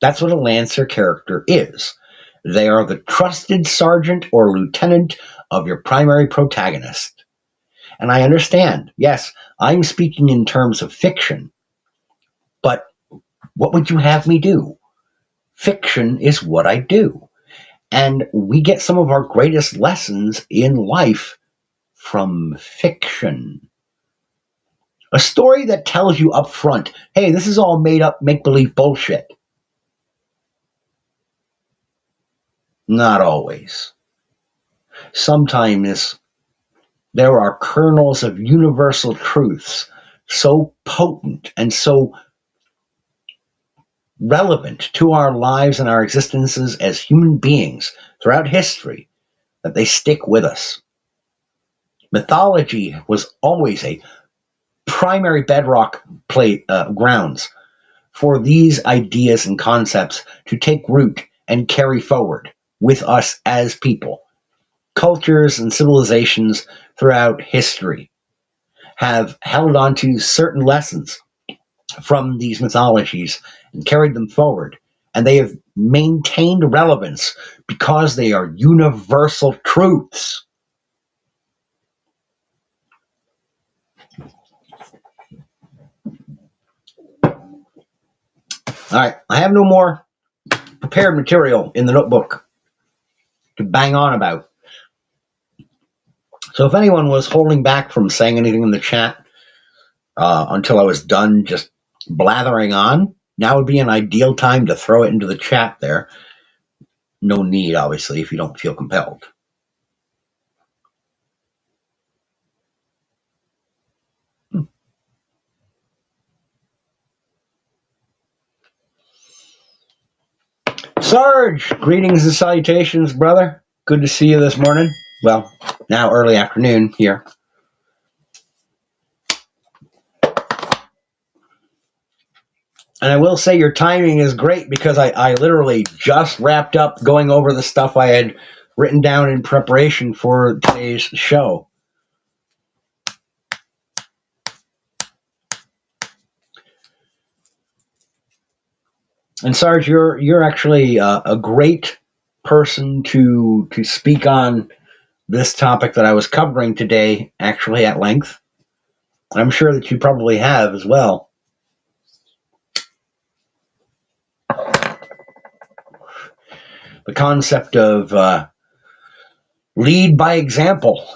That's what a Lancer character is. They are the trusted sergeant or lieutenant of your primary protagonist. And I understand, yes, I'm speaking in terms of fiction, but what would you have me do? Fiction is what I do. And we get some of our greatest lessons in life from fiction. A story that tells you up front, hey, this is all made up make-believe bullshit. Not always. Sometimes there are kernels of universal truths so potent and so relevant to our lives and our existences as human beings throughout history that they stick with us. Mythology was always a primary bedrock grounds for these ideas and concepts to take root and carry forward with us as people. Cultures and civilizations throughout history have held on to certain lessons from these mythologies and carried them forward. And they have maintained relevance because they are universal truths. All right, I have no more prepared material in the notebook to bang on about. So if anyone was holding back from saying anything in the chat until I was done just blathering on, now would be an ideal time to throw it into the chat there. No need, obviously, if you don't feel compelled. Sarge, greetings and salutations, brother. Good to see you this morning. Well, now early afternoon here. And I will say your timing is great because I literally just wrapped up going over the stuff I had written down in preparation for today's show. And Sarge, you're actually a great person to speak on this topic that I was covering today, actually at length. I'm sure that you probably have as well. The concept of lead by example.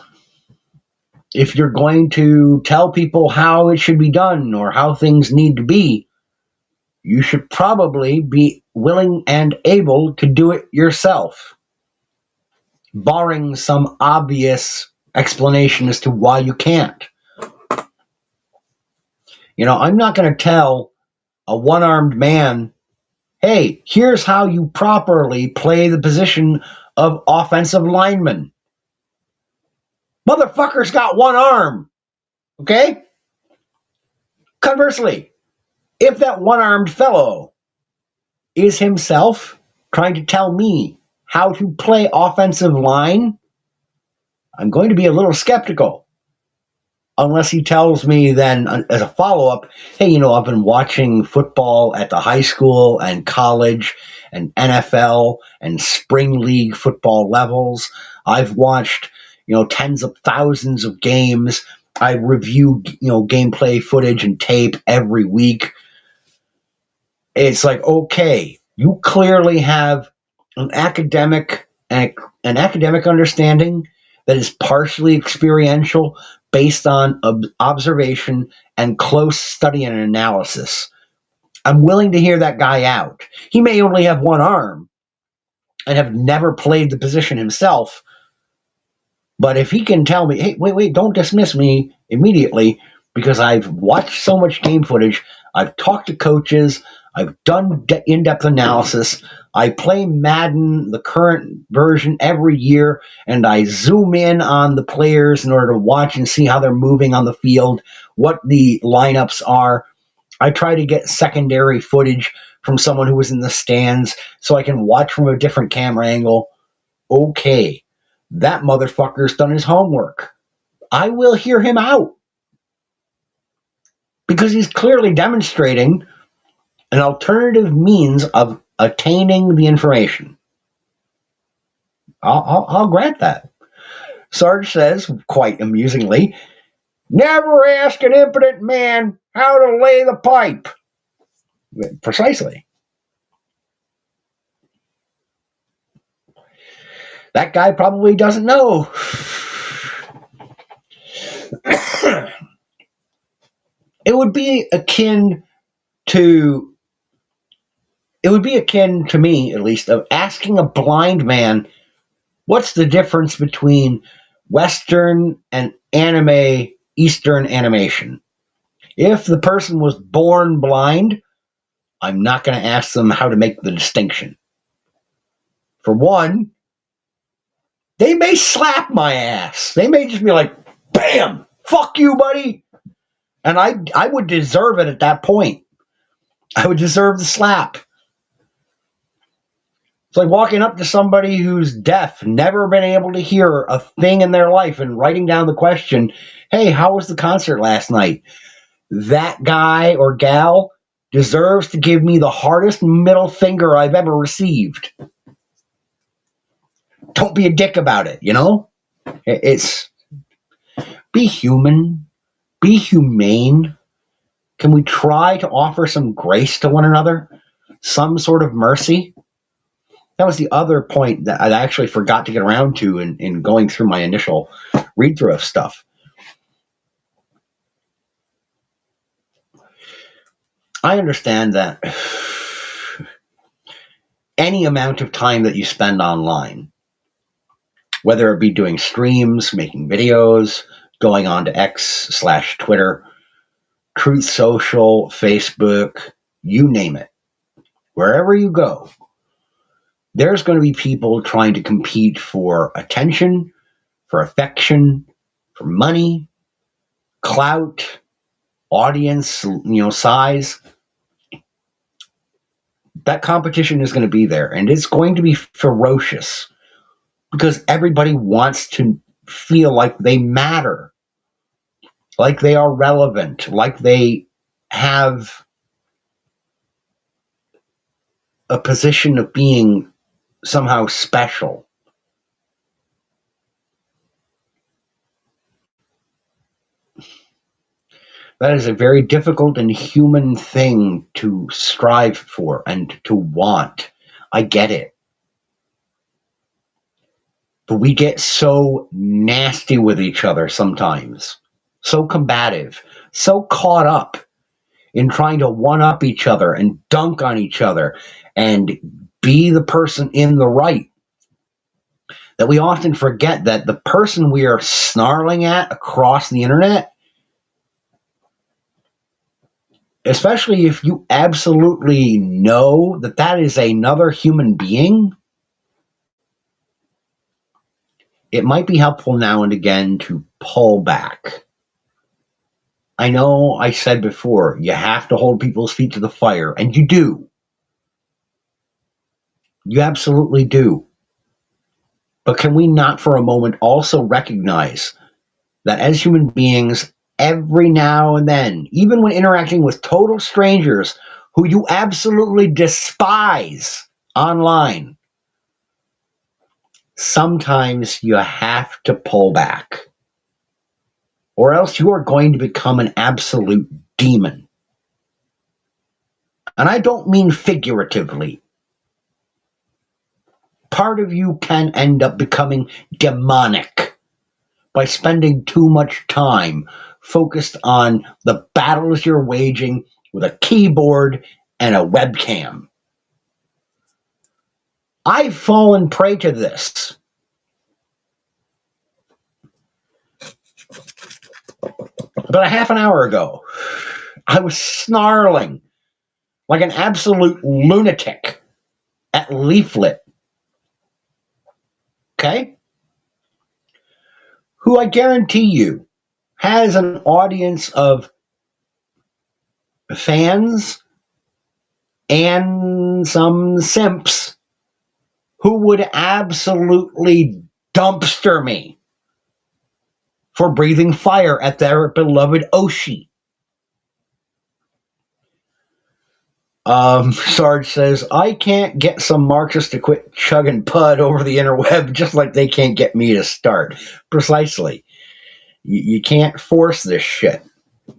If you're going to tell people how it should be done or how things need to be, you should probably be willing and able to do it yourself, barring some obvious explanation as to why you can't. You know, I'm not going to tell a one-armed man, hey, here's how you properly play the position of offensive lineman. Motherfucker's got one arm. Okay? Conversely, if that one-armed fellow is himself trying to tell me how to play offensive line, I'm going to be a little skeptical. Unless he tells me then as a follow-up, hey, I've been watching football at the high school and college and NFL and spring league football levels. I've watched, tens of thousands of games. I review, gameplay footage and tape every week. It's like, okay, you clearly have an academic understanding that is partially experiential based on observation and close study and analysis. I'm willing to hear that guy out. He may only have one arm and have never played the position himself, but if he can tell me, hey, wait, don't dismiss me immediately because I've watched so much game footage, I've talked to coaches, I've done in-depth analysis, I play Madden, the current version, every year, and I zoom in on the players in order to watch and see how they're moving on the field, what the lineups are. I try to get secondary footage from someone who was in the stands so I can watch from a different camera angle. Okay, that motherfucker's done his homework. I will hear him out because he's clearly demonstrating an alternative means of attaining the information. I'll grant that. Sarge says, quite amusingly, never ask an impotent man how to lay the pipe. Precisely. That guy probably doesn't know. It would be akin to me, at least, of asking a blind man what's the difference between Western and anime, Eastern animation. If the person was born blind, I'm not going to ask them how to make the distinction. For one, they may slap my ass. They may just be like, bam, fuck you, buddy. And I would deserve it at that point. I would deserve the slap. It's like walking up to somebody who's deaf, never been able to hear a thing in their life, and writing down the question, hey, how was the concert last night? That guy or gal deserves to give me the hardest middle finger I've ever received. Don't be a dick about it, It's be human, be humane. Can we try to offer some grace to one another? Some sort of mercy? That was the other point that I actually forgot to get around to in going through my initial read through of stuff. I understand that any amount of time that you spend online, whether it be doing streams, making videos, going on to X/Twitter, Truth Social, Facebook, you name it, wherever you go, there's going to be people trying to compete for attention, for affection, for money, clout, audience, size. That competition is going to be there, and it's going to be ferocious because everybody wants to feel like they matter, like they are relevant, like they have a position of being somehow special. That is a very difficult and human thing to strive for and to want. I get it. But we get so nasty with each other sometimes, so combative, so caught up in trying to one-up each other and dunk on each other and be the person in the right, that we often forget that the person we are snarling at across the internet, especially if you absolutely know that that is another human being, it might be helpful now and again to pull back. I know I said before, you have to hold people's feet to the fire, and you do. You absolutely do. But can we not for a moment also recognize that as human beings, every now and then, even when interacting with total strangers who you absolutely despise online, sometimes you have to pull back, or else you are going to become an absolute demon. And I don't mean figuratively. Part of you can end up becoming demonic by spending too much time focused on the battles you're waging with a keyboard and a webcam. I've fallen prey to this. About a half an hour ago, I was snarling like an absolute lunatic at Leaflet, okay? Who I guarantee you has an audience of fans and some simps who would absolutely dumpster me for breathing fire at their beloved Oshi. Sarge says, I can't get some Marxists to quit chugging pud over the interweb just like they can't get me to start. Precisely. You can't force this shit. I'm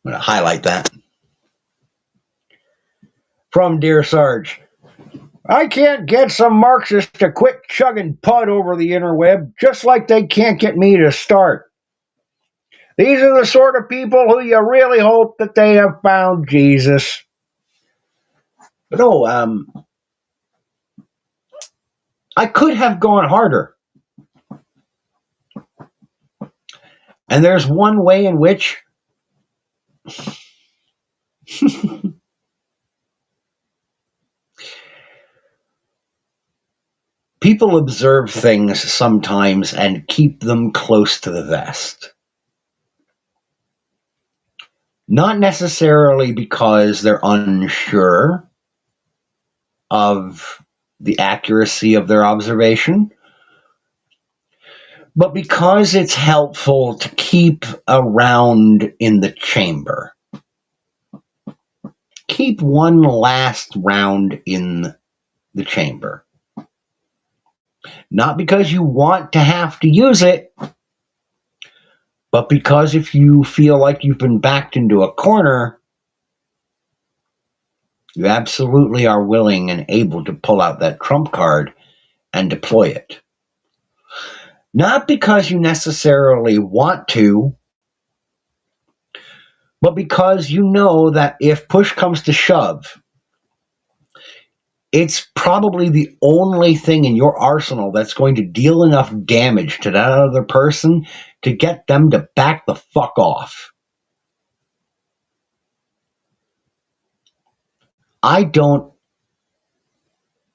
going to highlight that. From Dear Sarge, I can't get some Marxists to quit chugging pud over the interweb just like they can't get me to start. These are the sort of people who you really hope that they have found Jesus. But no, I could have gone harder. And there's one way in which people observe things sometimes and keep them close to the vest. Not necessarily because they're unsure of the accuracy of their observation, but because it's helpful to keep a round in the chamber. Keep one last round in the chamber. Not because you want to have to use it, but because if you feel like you've been backed into a corner, you absolutely are willing and able to pull out that trump card and deploy it. Not because you necessarily want to, but because you know that if push comes to shove, it's probably the only thing in your arsenal that's going to deal enough damage to that other person to get them to back the fuck off. I don't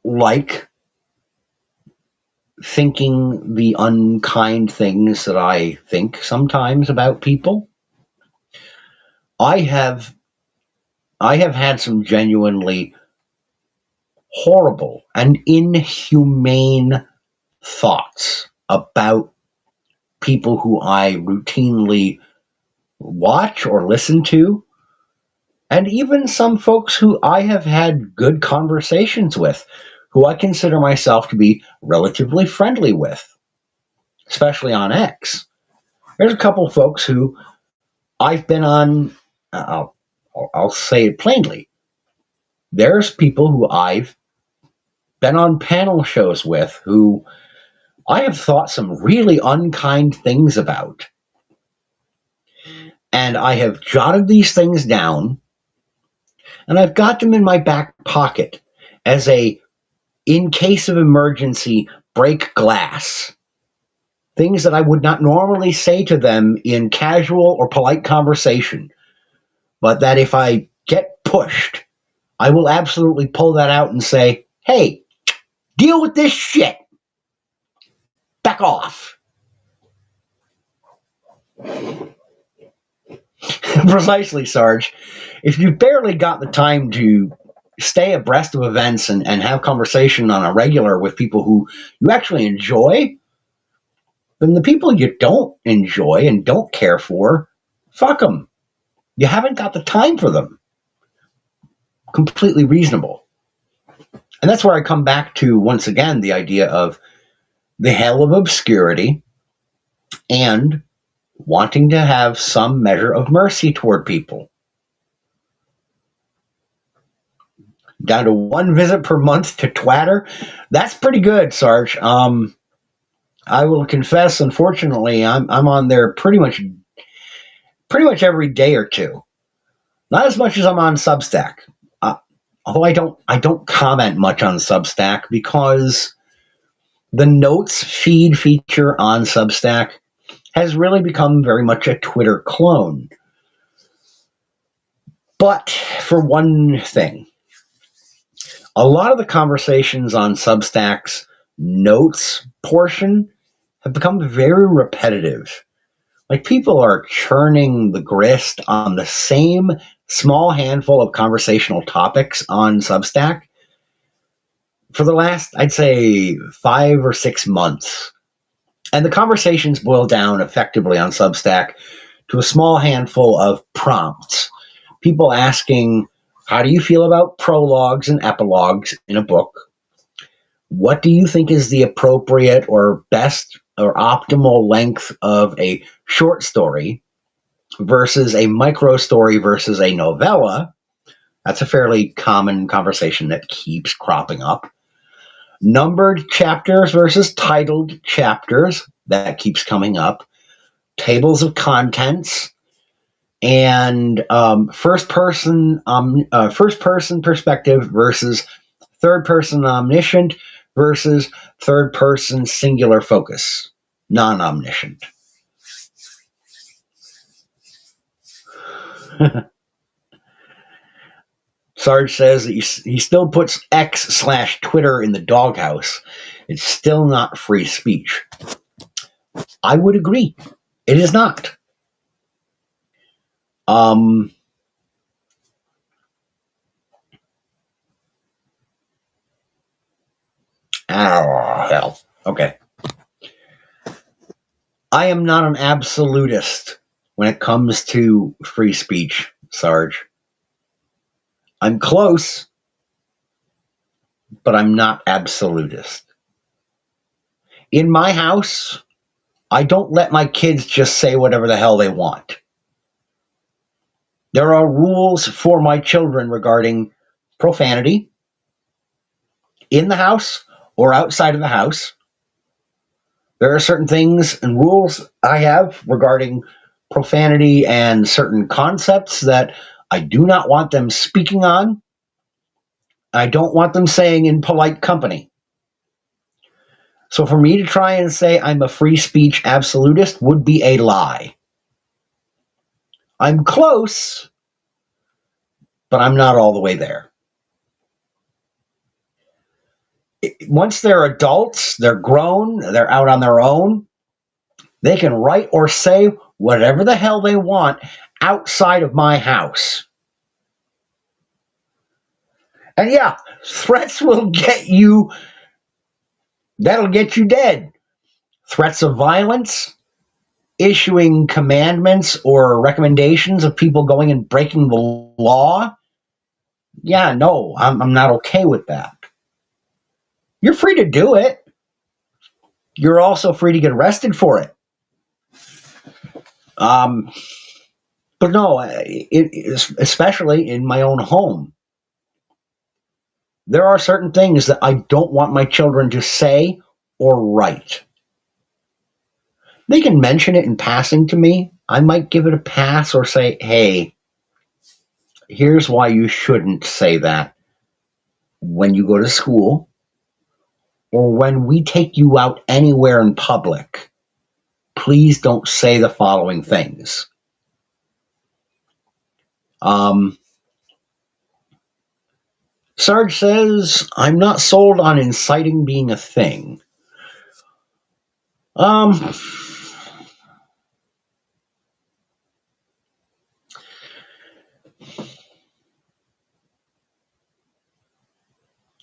like thinking the unkind things that I think sometimes about people. I have had some genuinely horrible and inhumane thoughts about people who I routinely watch or listen to, and even some folks who I have had good conversations with, who I consider myself to be relatively friendly with, especially on X. There's a couple folks who I've been on, I'll say it plainly. There's people who I've been on panel shows with who I have thought some really unkind things about. And I have jotted these things down, and I've got them in my back pocket as a, in case of emergency, break glass. Things that I would not normally say to them in casual or polite conversation, but that if I get pushed, I will absolutely pull that out and say, hey, deal with this shit. Back off. Precisely, Sarge. If you've barely got the time to stay abreast of events and have conversation on a regular with people who you actually enjoy, then the people you don't enjoy and don't care for, fuck them. You haven't got the time for them. Completely reasonable. And that's where I come back to, once again, the idea of the hell of obscurity and wanting to have some measure of mercy toward people. Down to one visit per month to Twatter. That's pretty good, Sarge. I will confess, unfortunately, I'm on there pretty much every day or two. Not as much as I'm on Substack. Although I don't comment much on Substack because the notes feed feature on Substack has really become very much a Twitter clone. But for one thing, a lot of the conversations on Substack's notes portion have become very repetitive. Like, people are churning the grist on the same small handful of conversational topics on Substack for the last, I'd say, 5 or 6 months. And the conversations boil down effectively on Substack to a small handful of prompts. People asking, how do you feel about prologues and epilogues in a book? What do you think is the appropriate or best or optimal length of a short story versus a micro story versus a novella? That's a fairly common conversation that keeps cropping up. Numbered chapters versus titled chapters, that keeps coming up. Tables of contents, and first person perspective versus third person omniscient versus third person singular focus, non-omniscient. Sarge says that he still puts X/Twitter in the doghouse. It's still not free speech. I would agree. It is not. Oh, hell. Okay. I am not an absolutist when it comes to free speech, Sarge. I'm close, but I'm not absolutist. In my house, I don't let my kids just say whatever the hell they want. There are rules for my children regarding profanity in the house or outside of the house. There are certain things and rules I have regarding profanity and certain concepts that I do not want them speaking on. I don't want them saying in polite company. So for me to try and say I'm a free speech absolutist would be a lie. I'm close, but I'm not all the way there. Once they're adults, they're grown, they're out on their own, they can write or say whatever the hell they want outside of my house. And yeah, threats will get you, that'll get you dead. Threats of violence, issuing commandments or recommendations of people going and breaking the law. Yeah, no, I'm not okay with that. You're free to do it. You're also free to get arrested for it. But no, especially in my own home, there are certain things that I don't want my children to say or write. They can mention it in passing to me. I might give it a pass or say, hey, here's why you shouldn't say that when you go to school or when we take you out anywhere in public. Please don't say the following things. Sarge says, I'm not sold on inciting being a thing.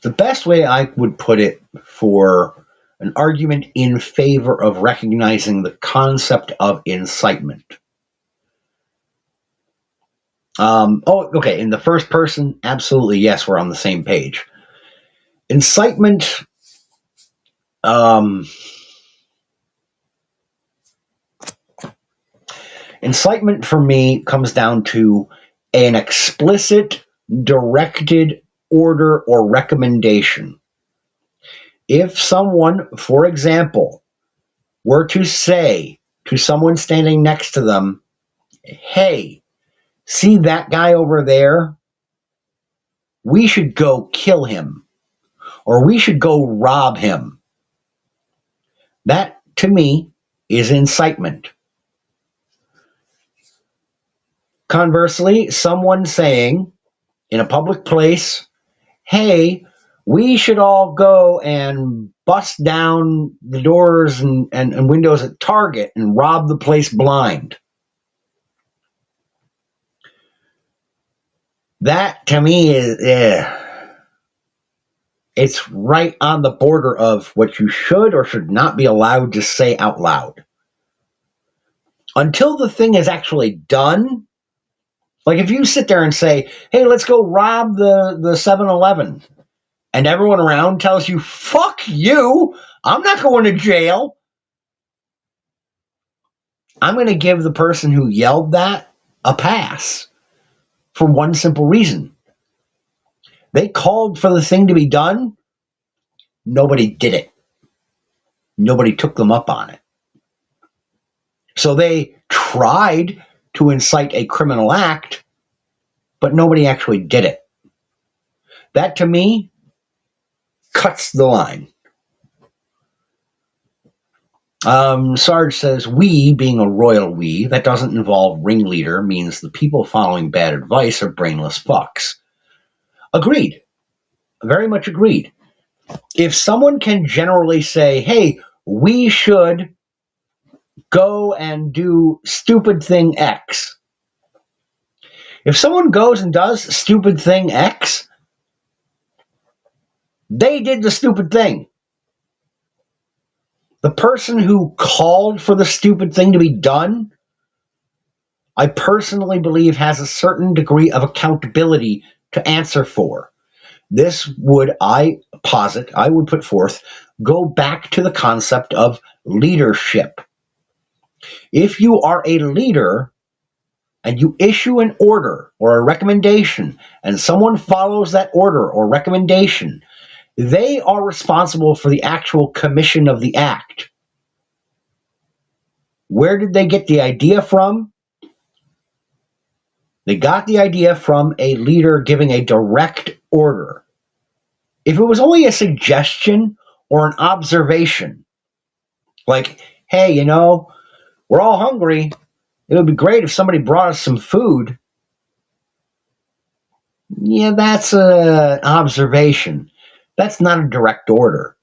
The best way I would put it for an argument in favor of recognizing the concept of incitement. Okay. In the first person, absolutely, yes, we're on the same page. Incitement, um, incitement for me comes down to an explicit, directed order or recommendation. If someone, for example, were to say to someone standing next to them, hey, see that guy over there? We should go kill him, or we should go rob him. That, to me, is incitement. Conversely, someone saying in a public place, hey, we should all go and bust down the doors and windows at Target and rob the place blind. That, to me, is it's right on the border of what you should or should not be allowed to say out loud. Until the thing is actually done, like if you sit there and say, hey, let's go rob the 7-Eleven, and everyone around tells you, fuck you, I'm not going to jail. I'm going to give the person who yelled that a pass for one simple reason. They called for the thing to be done. Nobody did it. Nobody took them up on it. So they tried to incite a criminal act, but nobody actually did it. That, to me, cuts the line. Sarge says, we, being a royal we, that doesn't involve ringleader, means the people following bad advice are brainless fucks. Agreed. Very much agreed. If someone can generally say, hey, we should go and do stupid thing X. If someone goes and does stupid thing X, they did the stupid thing. The person who called for the stupid thing to be done, I personally believe has a certain degree of accountability to answer for. This would, I would put forth, go back to the concept of leadership. If you are a leader and you issue an order or a recommendation and someone follows that order or recommendation, they are responsible for the actual commission of the act. Where did they get the idea from? They got the idea from a leader giving a direct order. If it was only a suggestion or an observation, like, hey, we're all hungry. It would be great if somebody brought us some food. Yeah, that's an observation. That's not a direct order.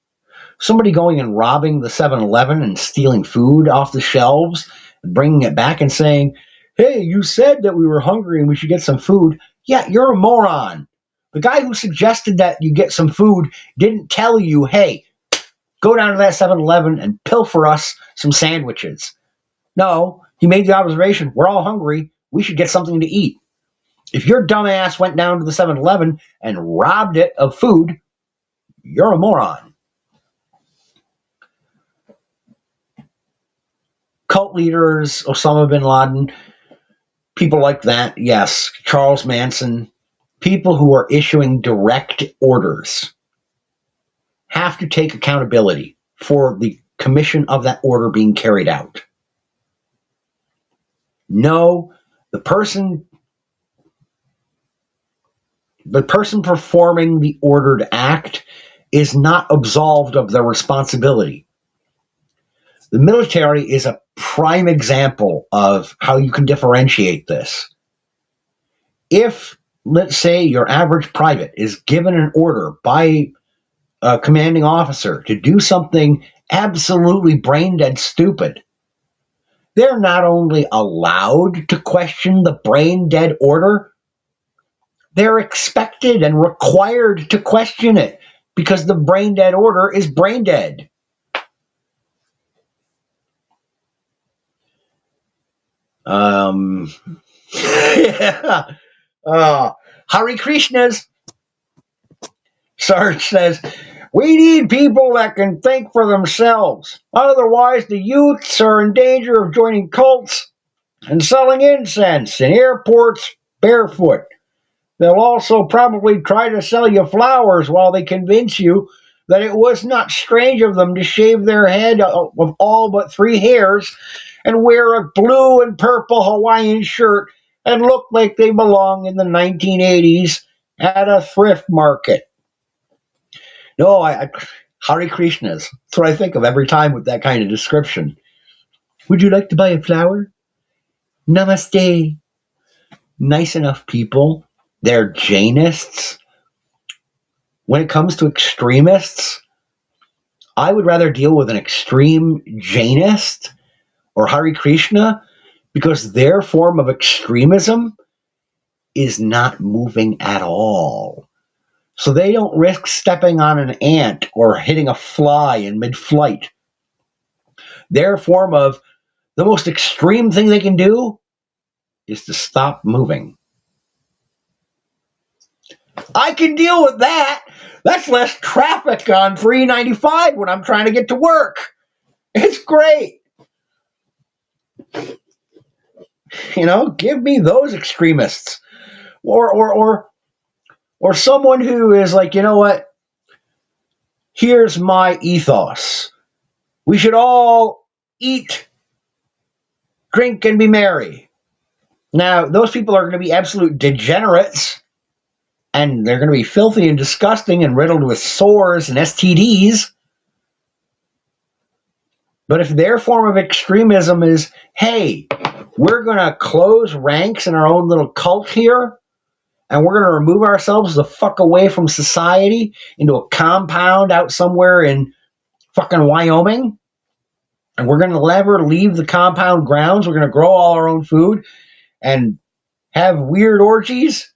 Somebody going and robbing the 7-Eleven and stealing food off the shelves and bringing it back and saying, hey, you said that we were hungry and we should get some food. Yeah, you're a moron. The guy who suggested that you get some food didn't tell you, hey, go down to that 7-Eleven and pilfer us some sandwiches. No, he made the observation, we're all hungry, we should get something to eat. If your dumbass went down to the 7-Eleven and robbed it of food, you're a moron. Cult leaders, Osama bin Laden, people like that, yes. Charles Manson, people who are issuing direct orders have to take accountability for the commission of that order being carried out. No, the person performing the ordered act is not absolved of their responsibility. The military is a prime example of how you can differentiate this. If, let's say, your average private is given an order by a commanding officer to do something absolutely brain dead stupid, they're not only allowed to question the brain dead order, they're expected and required to question it because the brain dead order is brain dead. Yeah. Hare Krishnas. Sarge says, we need people that can think for themselves. Otherwise, the youths are in danger of joining cults and selling incense in airports barefoot. They'll also probably try to sell you flowers while they convince you that it was not strange of them to shave their head of all but 3 hairs and wear a blue and purple Hawaiian shirt and look like they belong in the 1980s at a thrift market. No, Hare Krishnas. That's what I think of every time with that kind of description. Would you like to buy a flower? Namaste. Nice enough people. They're Jainists. When it comes to extremists, I would rather deal with an extreme Jainist or Hare Krishna because their form of extremism is not moving at all. So they don't risk stepping on an ant or hitting a fly in mid flight. Their form of the most extreme thing they can do is to stop moving. I can deal with that. That's less traffic on 395 when I'm trying to get to work. It's great. Give me those extremists. Or someone who is like, you know what? Here's my ethos. We should all eat, drink, and be merry. Now, those people are going to be absolute degenerates, and they're going to be filthy and disgusting and riddled with sores and STDs. But if their form of extremism is, hey, we're going to close ranks in our own little cult here, and we're going to remove ourselves the fuck away from society into a compound out somewhere in fucking Wyoming, and we're going to never leave the compound grounds. We're going to grow all our own food and have weird orgies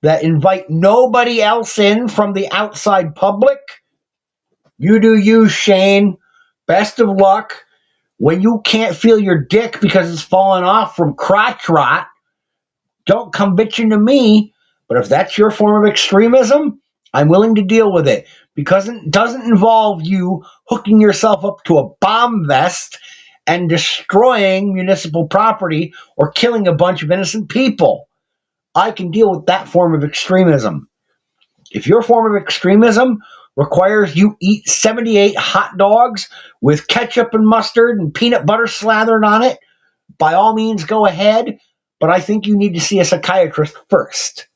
that invite nobody else in from the outside public. You do you, Shane. Best of luck. When you can't feel your dick because it's fallen off from crotch rot, don't come bitching to me. But if that's your form of extremism, I'm willing to deal with it because it doesn't involve you hooking yourself up to a bomb vest and destroying municipal property or killing a bunch of innocent people. I can deal with that form of extremism. If your form of extremism requires you eat 78 hot dogs with ketchup and mustard and peanut butter slathered on it, by all means go ahead, but I think you need to see a psychiatrist first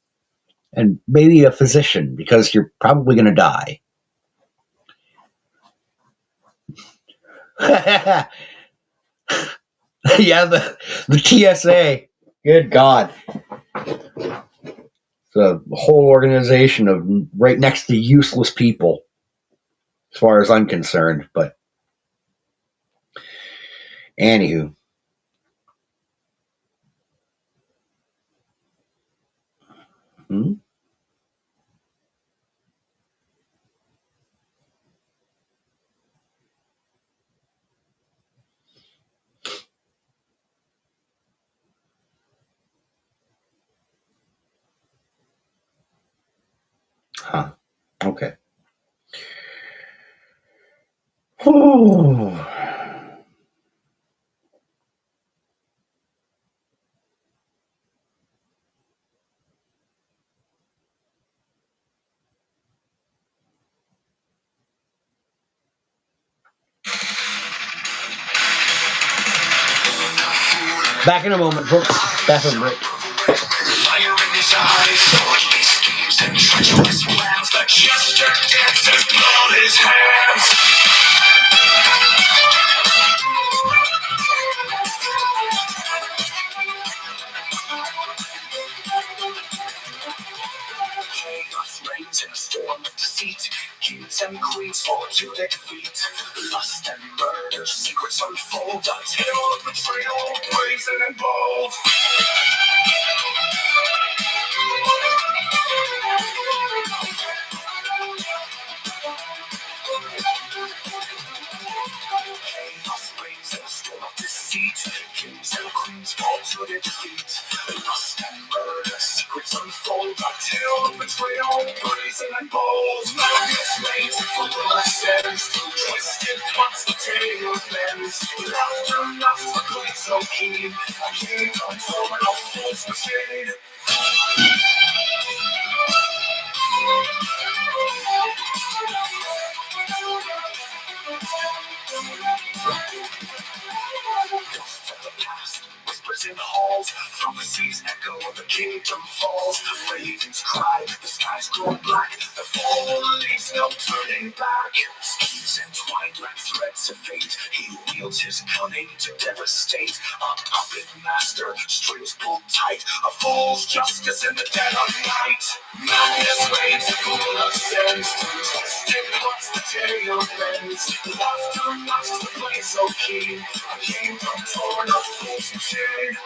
and maybe a physician because you're probably going to die. Yeah, the TSA. Good God. It's a whole organization of right next to useless people, as far as I'm concerned. But anywho. Hmm? Huh. Okay. Whew. Back in a moment, folks. Bathroom break. Fire in his eyes, lordly schemes and treacherous plans. The jester dances, blood his hands. Chaos reigns in a storm of deceit. Kings and queens fall to their defeat. Lust and murder, secrets unfold. A tale of betrayal, brazen and bold. unfold. A tale of betrayal, brazen and bold. Madness reigns, full of sense. Twisted plots the tale bends. Laughter knocks the blade so keen. A kingdom torn of false machine. Ghosts of the past, whispers in halls, prophecies echo, the kingdom falls. Ravens cry, the skies grow black, the fall leaves no turning back. Schemes entwined like threads of fate, he wields his cunning to devastate. A puppet master, strings pulled tight, a fool's justice in the dead of night. Madness reigns, full of sense, twisted plots the tale bends. Laughter knocks the place so keen, a kingdom torn of fools and shade.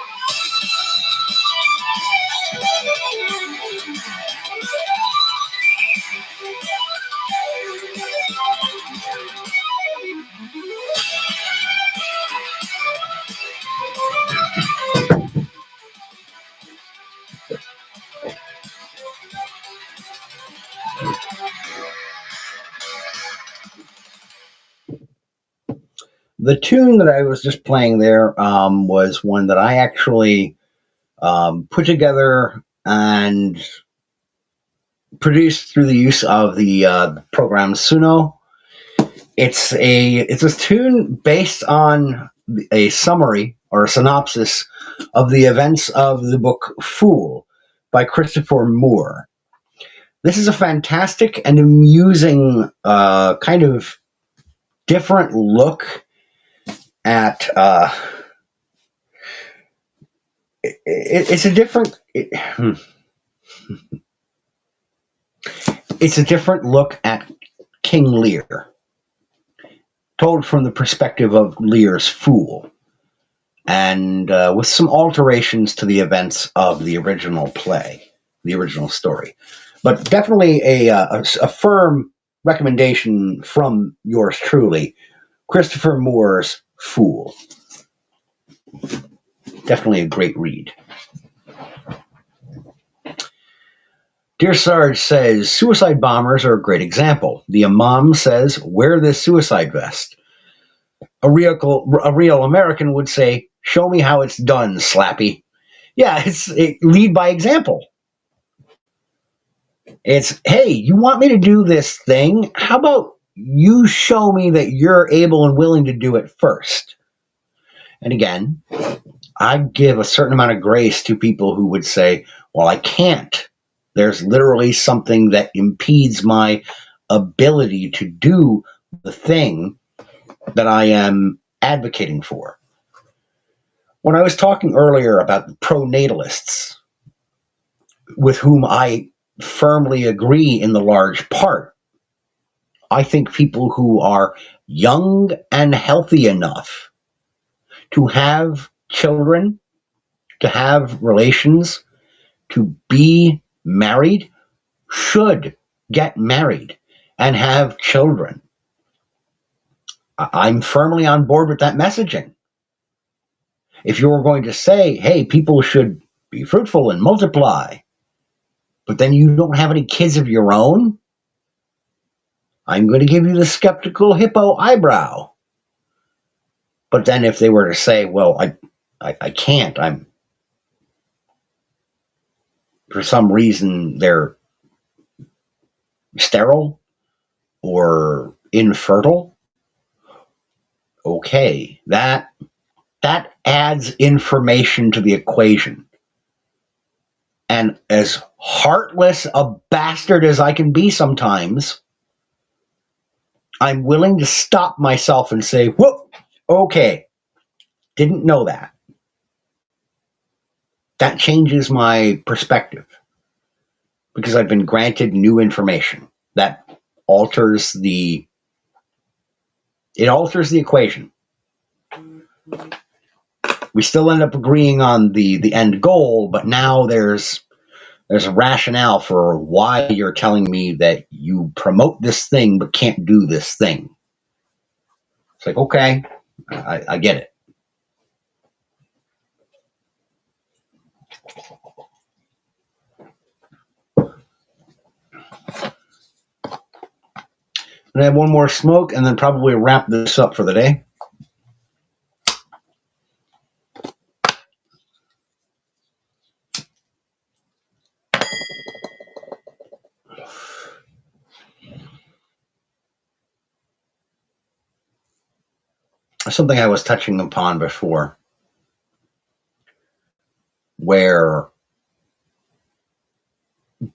The tune that I was just playing there was one that I actually put together and produced through the use of the program Suno. It's a tune based on a summary or a synopsis of the events of the book Fool by Christopher Moore. This is a fantastic and amusing kind of different look at it's a different it's a different look at King Lear, told from the perspective of Lear's Fool, and with some alterations to the events of the original play, the original story. But definitely a firm recommendation from yours truly, Christopher Moore's Fool. Definitely a great read. Dear Sarge says, suicide bombers are a great example. The imam says, wear this suicide vest. A real American would say, show me how it's done, Slappy. Yeah, lead by example. It's, hey, you want me to do this thing? How about you show me that you're able and willing to do it first? And again, I give a certain amount of grace to people who would say, well, I can't. There's literally something that impedes my ability to do the thing that I am advocating for. When I was talking earlier about the pronatalists, with whom I firmly agree in the large part, I think people who are young and healthy enough to have children, to have relations, to be married, should get married and have children. I'm firmly on board with that messaging. If you were going to say, hey, people should be fruitful and multiply, but then you don't have any kids of your own, I'm going to give you the skeptical hippo eyebrow. But then if they were to say, well, I can't, for some reason they're sterile or infertile, okay, that adds information to the equation. And as heartless a bastard as I can be sometimes, I'm willing to stop myself and say, whoop, okay, didn't know that. That changes my perspective because I've been granted new information that alters the equation. We still end up agreeing on the end goal, but now there's a rationale for why you're telling me that you promote this thing but can't do this thing. It's like, okay, I get it. Gonna have one more smoke and then probably wrap this up for the day. Something I was touching upon before, where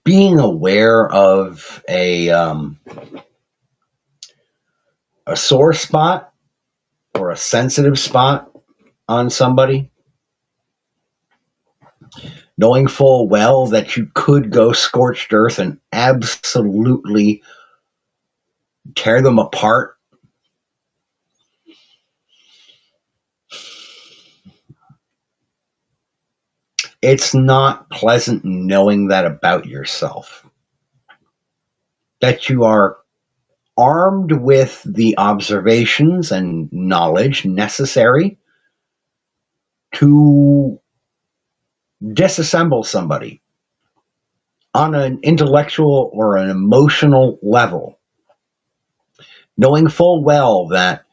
being aware of a sore spot or a sensitive spot on somebody, knowing full well that you could go scorched earth and absolutely tear them apart. It's not pleasant knowing that about yourself. That you are armed with the observations and knowledge necessary to disassemble somebody on an intellectual or an emotional level, knowing full well that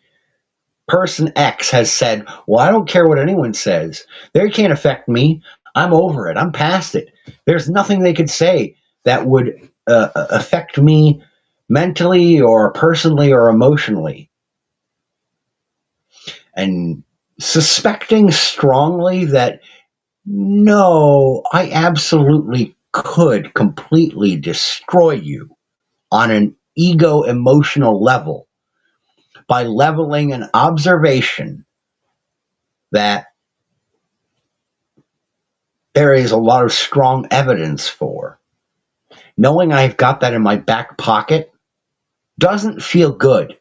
person X has said, well, I don't care what anyone says. They can't affect me. I'm over it. I'm past it. There's nothing they could say that would affect me mentally or personally or emotionally. And suspecting strongly that, no, I absolutely could completely destroy you on an ego emotional level by leveling an observation that there is a lot of strong evidence for. Knowing I've got that in my back pocket doesn't feel good,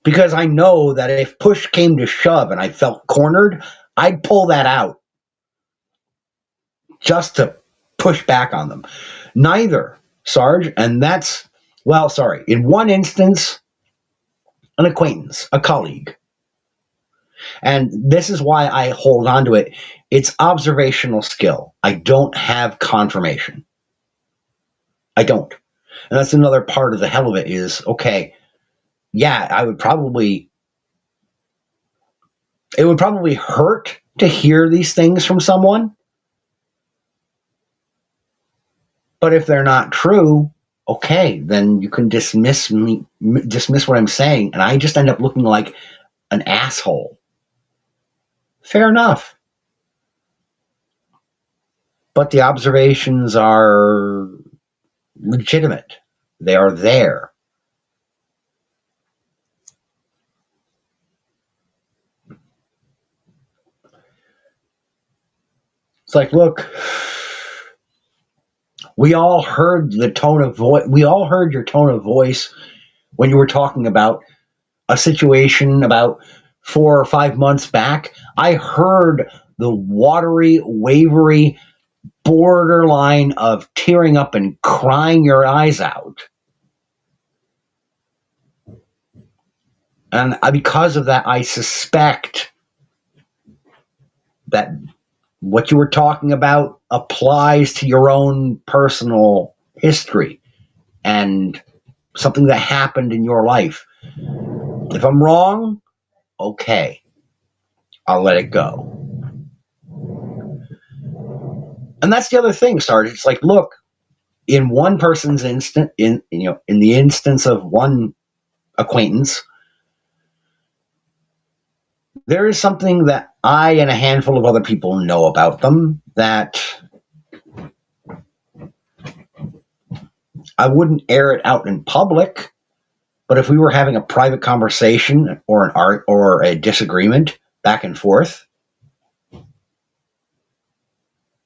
because I know that if push came to shove and I felt cornered, I'd pull that out just to push back on them. Neither, Sarge, and that's, well, sorry, in one instance, an acquaintance, a colleague. And this is why I hold on to it. It's observational skill. I don't have confirmation. I don't. And that's another part of the hell of it is, okay, yeah, it would probably hurt to hear these things from someone. But if they're not true, okay, then you can dismiss what I'm saying, and I just end up looking like an asshole. Fair enough. But the observations are legitimate. They are there. It's like, look, we all heard the tone of voice. We all heard your tone of voice when you were talking about a situation about 4 or 5 months back. I heard the watery, wavery borderline of tearing up and crying your eyes out. And because of that, I suspect that what you were talking about applies to your own personal history and something that happened in your life. If I'm wrong, okay, I'll let it go. And that's the other thing, Sarge. It's like, look, in one person's in the instance of one acquaintance, there is something that I and a handful of other people know about them that I wouldn't air it out in public. But if we were having a private conversation or a disagreement back and forth,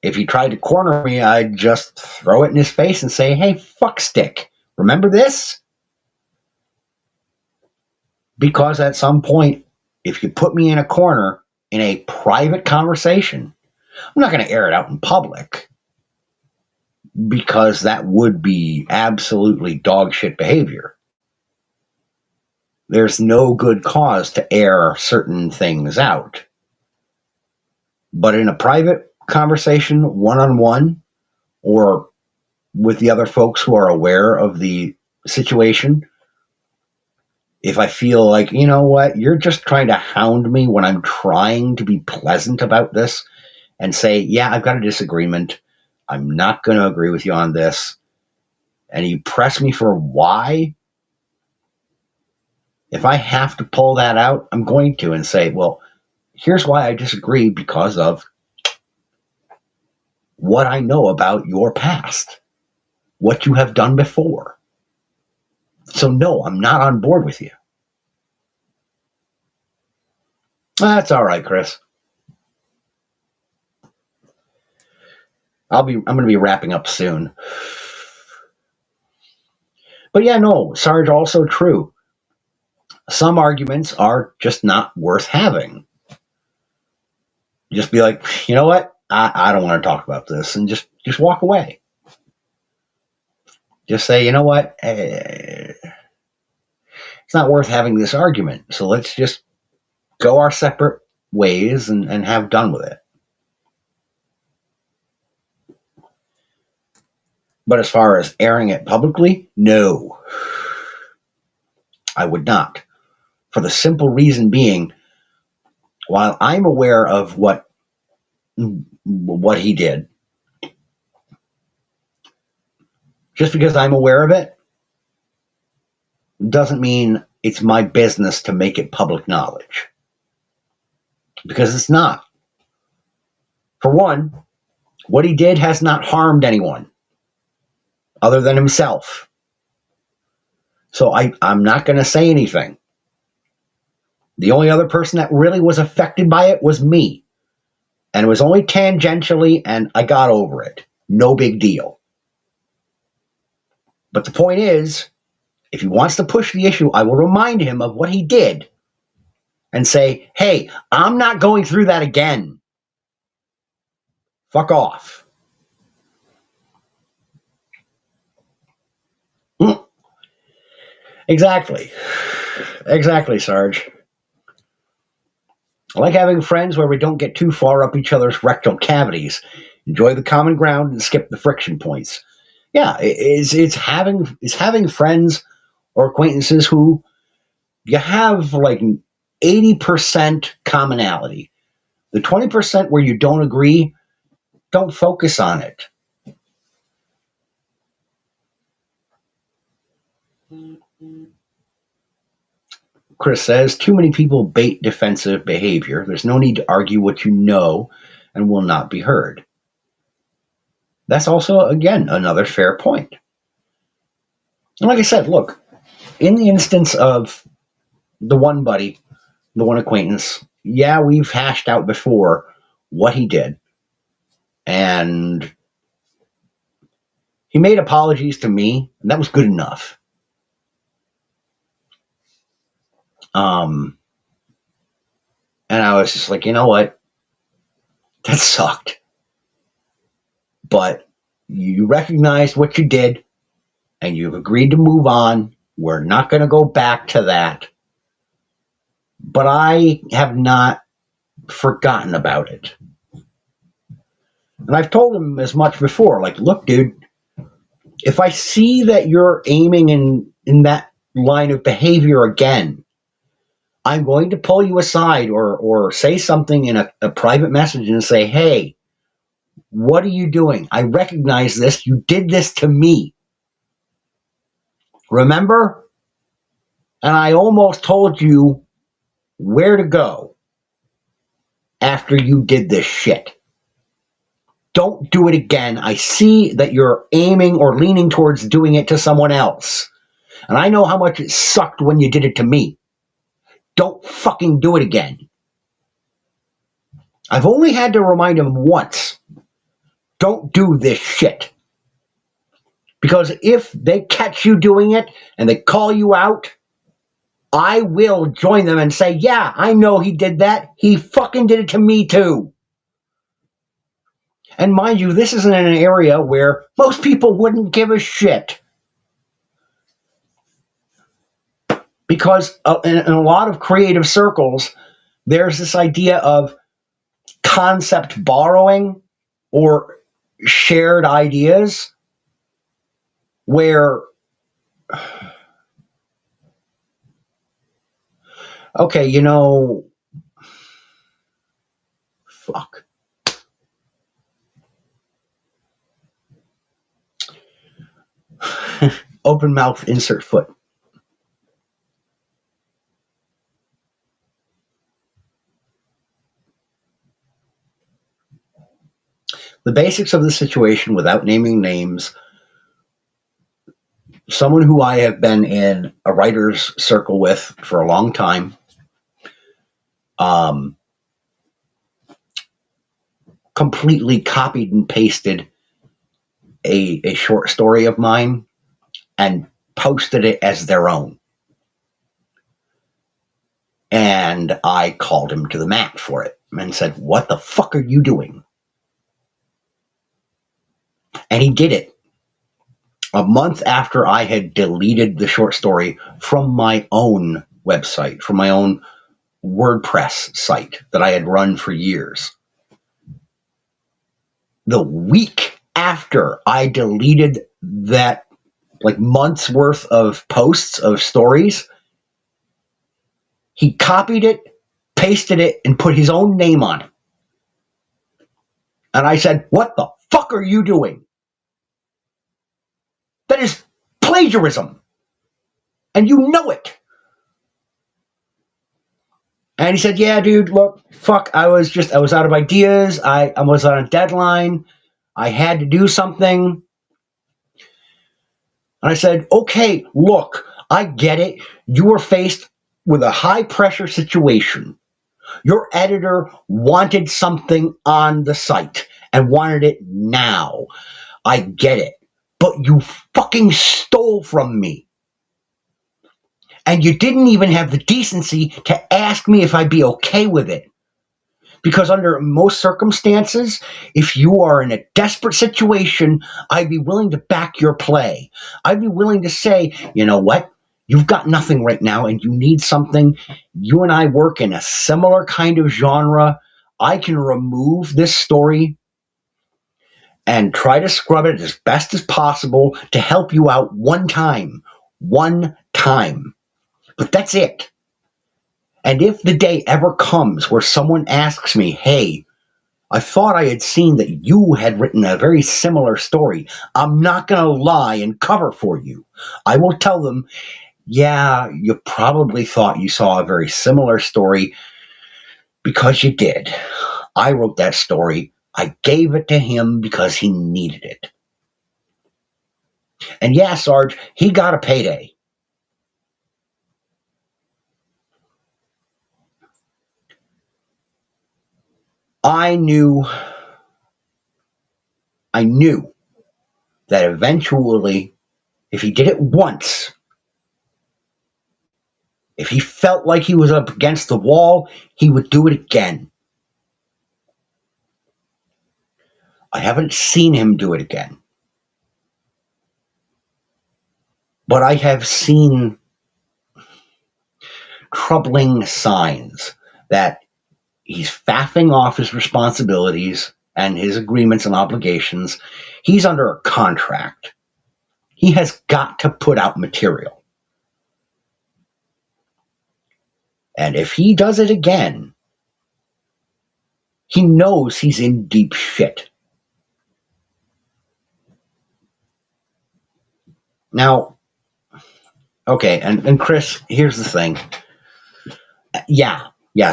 if he tried to corner me, I'd just throw it in his face and say, hey, fuckstick, remember this? Because at some point, if you put me in a corner in a private conversation, I'm not going to air it out in public, because that would be absolutely dog shit behavior. There's no good cause to air certain things out. But in a private conversation, one-on-one, or with the other folks who are aware of the situation, If I feel like, you know what, you're just trying to hound me when I'm trying to be pleasant about this and say, yeah, I've got a disagreement. I'm not going to agree with you on this. And you press me for why. If I have to pull that out, I'm going to and say, well, here's why I disagree because of what I know about your past, what you have done before. So, no, I'm not on board with you. That's all right, Chris. I'm going to be wrapping up soon. But yeah, no, Sarge, also true. Some arguments are just not worth having. Just be like, you know what? I don't want to talk about this, and just walk away. Just say, you know what? It's not worth having this argument. So let's just go our separate ways and have done with it. But as far as airing it publicly, no, I would not. For the simple reason being, while I'm aware of what he did, just because I'm aware of it doesn't mean it's my business to make it public knowledge. Because it's not. For one, what he did has not harmed anyone other than himself. So I'm not going to say anything. The only other person that really was affected by it was me. And it was only tangentially, and I got over it. No big deal. But the point is, if he wants to push the issue, I will remind him of what he did and say, hey, I'm not going through that again. Fuck off. Exactly. Exactly, Sarge. I like having friends where we don't get too far up each other's rectal cavities. Enjoy the common ground and skip the friction points. Yeah, it's having friends or acquaintances who you have like 80% commonality. The 20% where you don't agree, don't focus on it. Chris says, too many people bait defensive behavior. There's no need to argue what you know and will not be heard. That's also, again, another fair point. And like I said, look, in the instance of the one buddy, the one acquaintance, yeah, we've hashed out before what he did. And he made apologies to me, and that was good enough. And I was just like, you know what? That sucked. But you recognized what you did, and you've agreed to move on. We're not going to go back to that. But I have not forgotten about it. And I've told him as much before. Like, look, dude, if I see that you're aiming in that line of behavior again, I'm going to pull you aside or say something in a private message and say, hey, what are you doing? I recognize this. You did this to me. Remember? And I almost told you where to go after you did this shit. Don't do it again. I see that you're aiming or leaning towards doing it to someone else. And I know how much it sucked when you did it to me. Don't fucking do it again. I've only had to remind him once. Don't do this shit. Because if they catch you doing it and they call you out, I will join them and say, yeah, I know he did that. He fucking did it to me too. And mind you, this isn't in an area where most people wouldn't give a shit. Because in a lot of creative circles, there's this idea of concept borrowing or shared ideas where Okay, fuck. Open mouth, insert foot. The basics of the situation without naming names. Someone who I have been in a writer's circle with for a long time, um, completely copied and pasted a short story of mine and posted it as their own. And I called him to the mat for it and said, "What the fuck are you doing?" And he did it a month after I had deleted the short story from my own website, from my own WordPress site that I had run for years. The week after I deleted that, like, month's worth of posts of stories, he copied it, pasted it, and put his own name on it. And I said, "What the fuck are you doing? That is plagiarism. And you know it." And he said, "Yeah, dude, look, fuck, I was out of ideas. I was on a deadline. I had to do something." And I said, "Okay, look, I get it. You were faced with a high pressure situation. Your editor wanted something on the site and wanted it now. I get it. But you fucking stole from me. And you didn't even have the decency to ask me if I'd be okay with it. Because under most circumstances, if you are in a desperate situation, I'd be willing to back your play. I'd be willing to say, you know what? You've got nothing right now and you need something. You and I work in a similar kind of genre. I can remove this story and try to scrub it as best as possible to help you out one time. One time. But that's it. And if the day ever comes where someone asks me, hey, I thought I had seen that you had written a very similar story, I'm not going to lie and cover for you. I will tell them, yeah, you probably thought you saw a very similar story because you did. I wrote that story. I gave it to him because he needed it. And yeah, Sarge, he got a payday. I knew that eventually, if he did it once, if he felt like he was up against the wall, he would do it again. I haven't seen him do it again. But I have seen troubling signs that he's faffing off his responsibilities and his agreements and obligations. He's under a contract. He has got to put out material. And if he does it again, he knows he's in deep shit. Now, okay, and Chris, here's the thing. Yeah,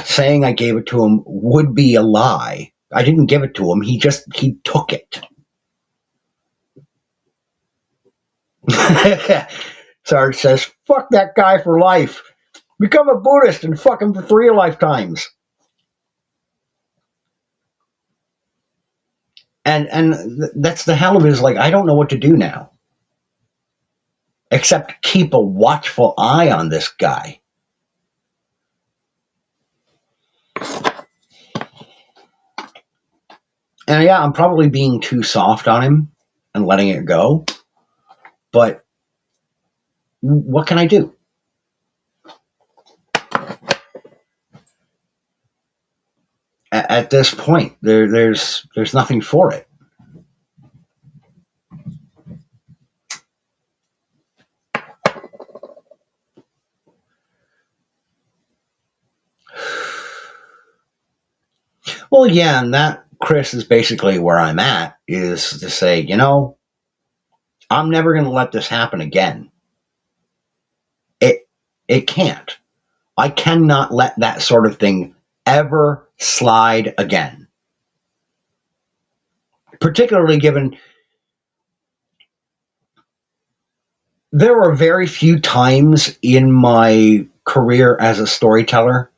saying I gave it to him would be a lie. I didn't give it to him. He took it. Sarge says, fuck that guy for life. Become a Buddhist and fuck him for 3 lifetimes. And that's the hell of it, is like, I don't know what to do now. Except keep a watchful eye on this guy. And yeah, I'm probably being too soft on him and letting it go. But what can I do? At this point, there's nothing for it. Well, yeah, and that, Chris, is basically where I'm at, is to say, I'm never going to let this happen again. It it can't. I cannot let that sort of thing ever slide again. Particularly given there are very few times in my career as a storyteller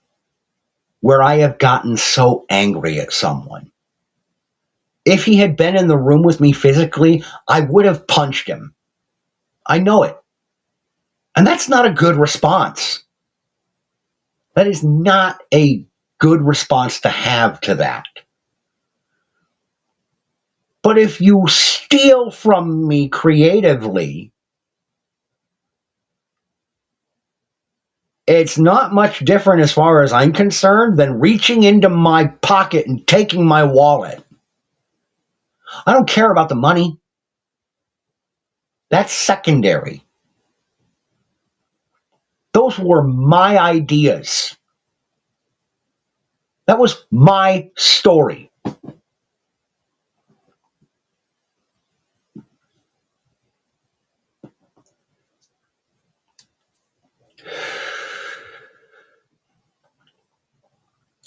where I have gotten so angry at someone. If he had been in the room with me physically, I would have punched him. I know it. And that's not a good response. That is not a good response to have to that. But if you steal from me creatively, it's not much different as far as I'm concerned than reaching into my pocket and taking my wallet. I don't care about the money. That's secondary. Those were my ideas. That was my story.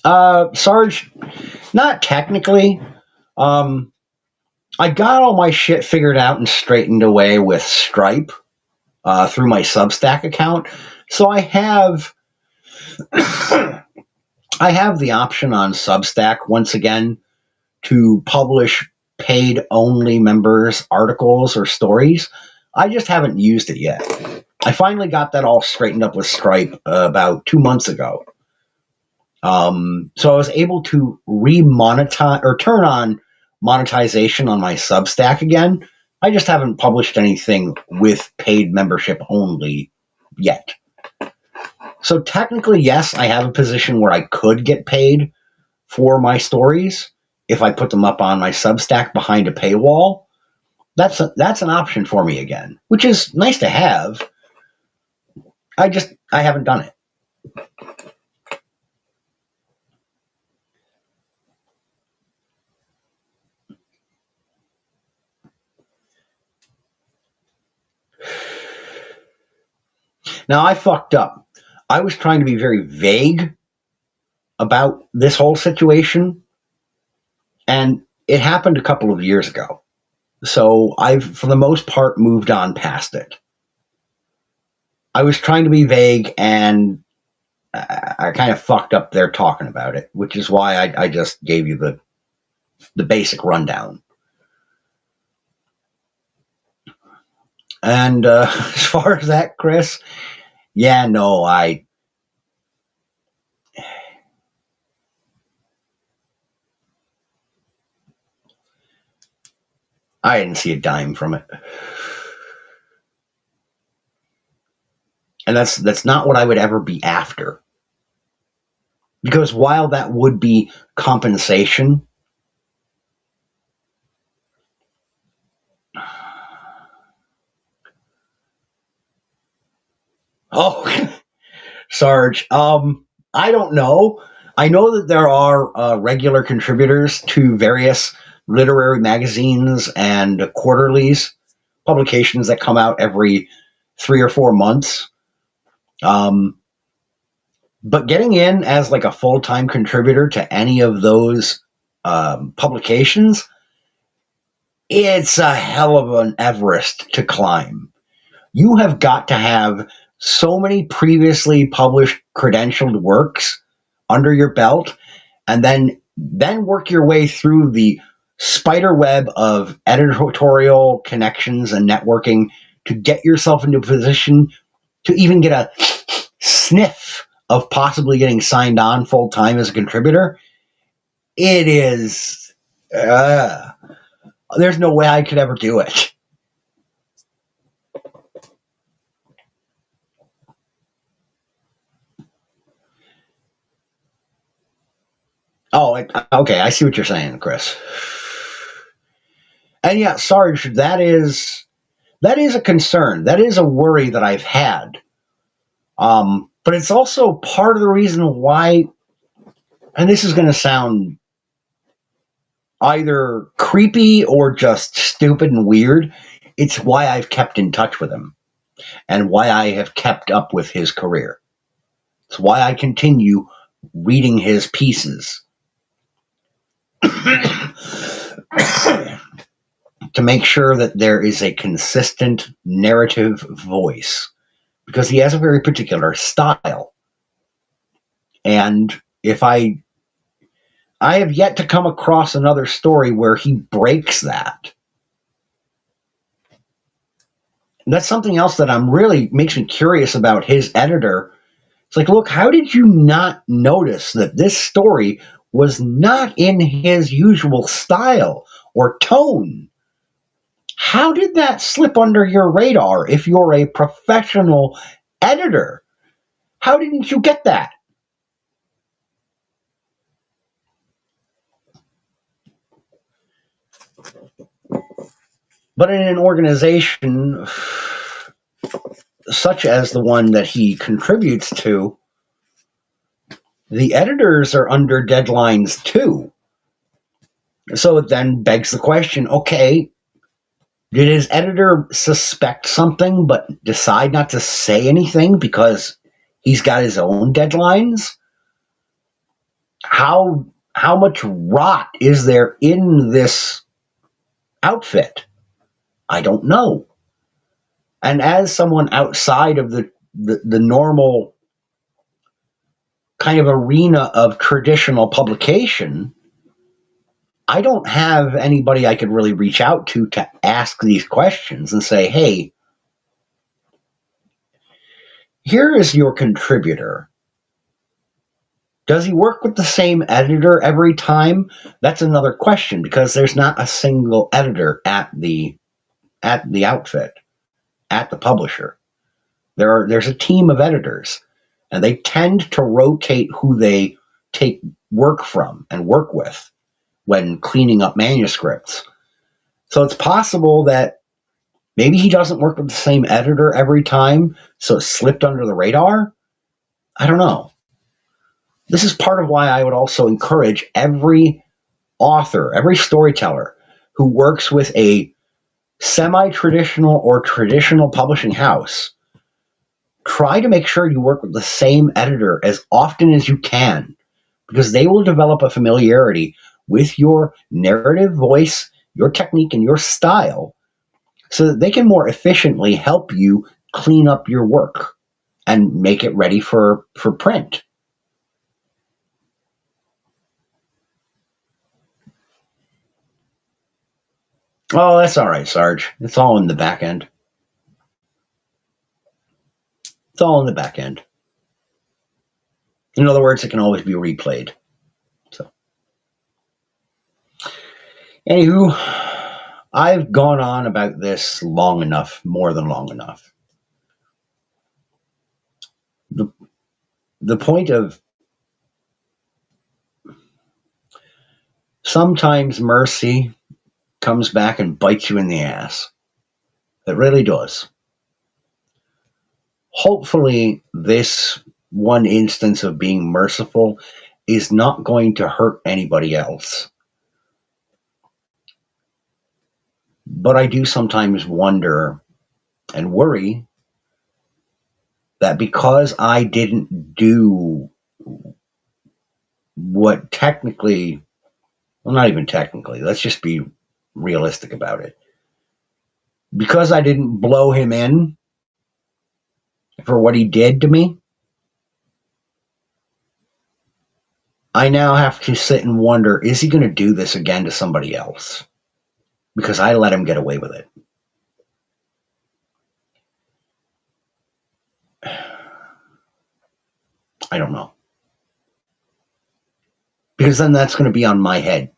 Sarge, not technically. Um, I got all my shit figured out and straightened away with Stripe through my Substack account. So I have I have the option on Substack once again to publish paid only members articles or stories. I just haven't used it yet. I finally got that all straightened up with Stripe about 2 months ago. So I was able to remonetize or turn on monetization on my Substack again. I just haven't published anything with paid membership only yet. So technically, yes, I have a position where I could get paid for my stories if I put them up on my Substack behind a paywall. That's an option for me again, which is nice to have. I haven't done it. Now I fucked up. I was trying to be very vague about this whole situation, and it happened a couple of years ago. So I've, for the most part, moved on past it. I was trying to be vague, and I kind of fucked up there talking about it, which is why I just gave you the basic rundown. And as far as that, Chris, yeah, no, I didn't see a dime from it. And that's not what I would ever be after. Because while that would be compensation, oh, Sarge, I don't know. I know that there are regular contributors to various literary magazines and quarterlies, publications that come out every 3 or 4 months. Um, but getting in as like a full time contributor to any of those publications, it's a hell of an Everest to climb. You have got to have so many previously published credentialed works under your belt, and then work your way through the spider web of editorial connections and networking to get yourself into a position to even get a sniff of possibly getting signed on full time as a contributor. It is there's no way I could ever do it. Oh, okay. I see what you're saying, Chris. And yeah, Sarge, that is a concern. That is a worry that I've had. But it's also part of the reason why, and this is going to sound either creepy or just stupid and weird, it's why I've kept in touch with him and why I have kept up with his career. It's why I continue reading his pieces to make sure that there is a consistent narrative voice, because he has a very particular style. And if I have yet to come across another story where he breaks that. And that's something else that I'm really makes me curious about his editor. It's like, look, how did you not notice that this story was not in his usual style or tone? How did that slip under your radar if you're a professional editor? How didn't you get that? But in an organization such as the one that he contributes to, the editors are under deadlines too. So it then begs the question, okay, did his editor suspect something but decide not to say anything because he's got his own deadlines? How much rot is there in this outfit? I don't know. And as someone outside of the normal kind of arena of traditional publication, I don't have anybody I could really reach out to ask these questions and say, hey, here is your contributor. Does he work with the same editor every time? That's another question, because there's not a single editor at the outfit, at the publisher. There's a team of editors, and they tend to rotate who they take work from and work with when cleaning up manuscripts. So it's possible that maybe he doesn't work with the same editor every time, so it slipped under the radar. I don't know. This is part of why I would also encourage every author, every storyteller who works with a semi-traditional or traditional publishing house, try to make sure you work with the same editor as often as you can, because they will develop a familiarity with your narrative voice, your technique, and your style, so that they can more efficiently help you clean up your work and make it ready for print. Oh, that's all right, Sarge. It's all in the back end. It's all in the back end. In other words, it can always be replayed. So, anywho, I've gone on about this long enough, more than long enough. The point of sometimes mercy comes back and bites you in the ass. It really does. Hopefully, this one instance of being merciful is not going to hurt anybody else. But I do sometimes wonder and worry that because I didn't do what technically, well, not even technically, let's just be realistic about it. Because I didn't blow him in for what he did to me, I now have to sit and wonder, is he going to do this again to somebody else? Because I let him get away with it. I don't know. Because then that's going to be on my head.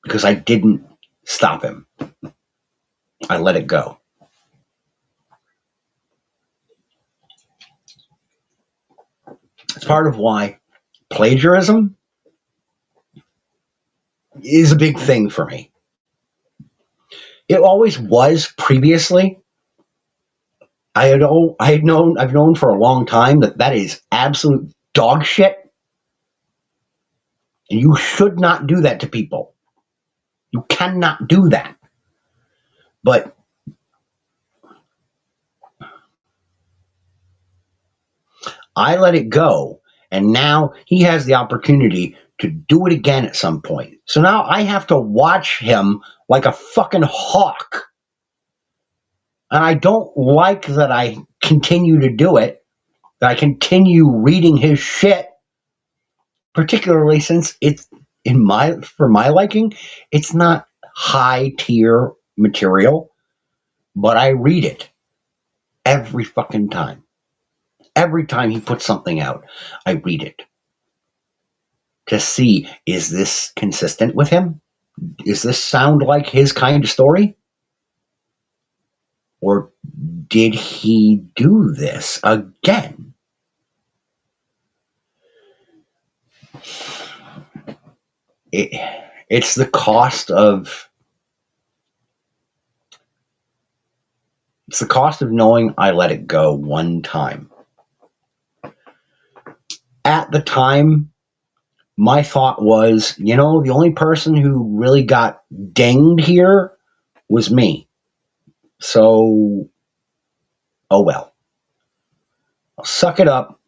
Because I didn't stop him. I let it go. It's part of why plagiarism is a big thing for me. It always was previously. I've known for a long time that is absolute dog shit. And you should not do that to people. You cannot do that. But I let it go, and now he has the opportunity to do it again at some point. So now I have to watch him like a fucking hawk. And I don't like that I continue to do it, that I continue reading his shit, particularly since it's for my liking, it's not high tier material, but I read it every fucking time. Every time he puts something out, I read it to see, is this consistent with him? Does this sound like his kind of story? Or did he do this again? It's the cost of knowing I let it go one time. At the time, my thought was, the only person who really got dinged here was me. So, oh well. I'll suck it up.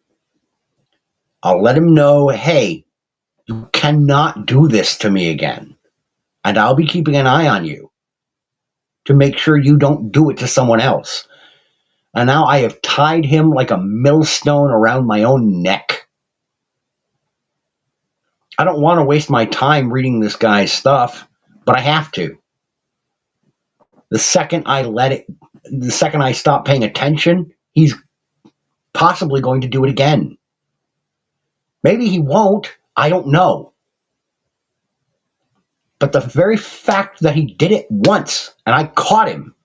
I'll let him know, hey, you cannot do this to me again. And I'll be keeping an eye on you to make sure you don't do it to someone else. And now I have tied him like a millstone around my own neck. I don't want to waste my time reading this guy's stuff, but I have to. The second I stop paying attention, he's possibly going to do it again. Maybe he won't. I don't know. But the very fact that he did it once and I caught him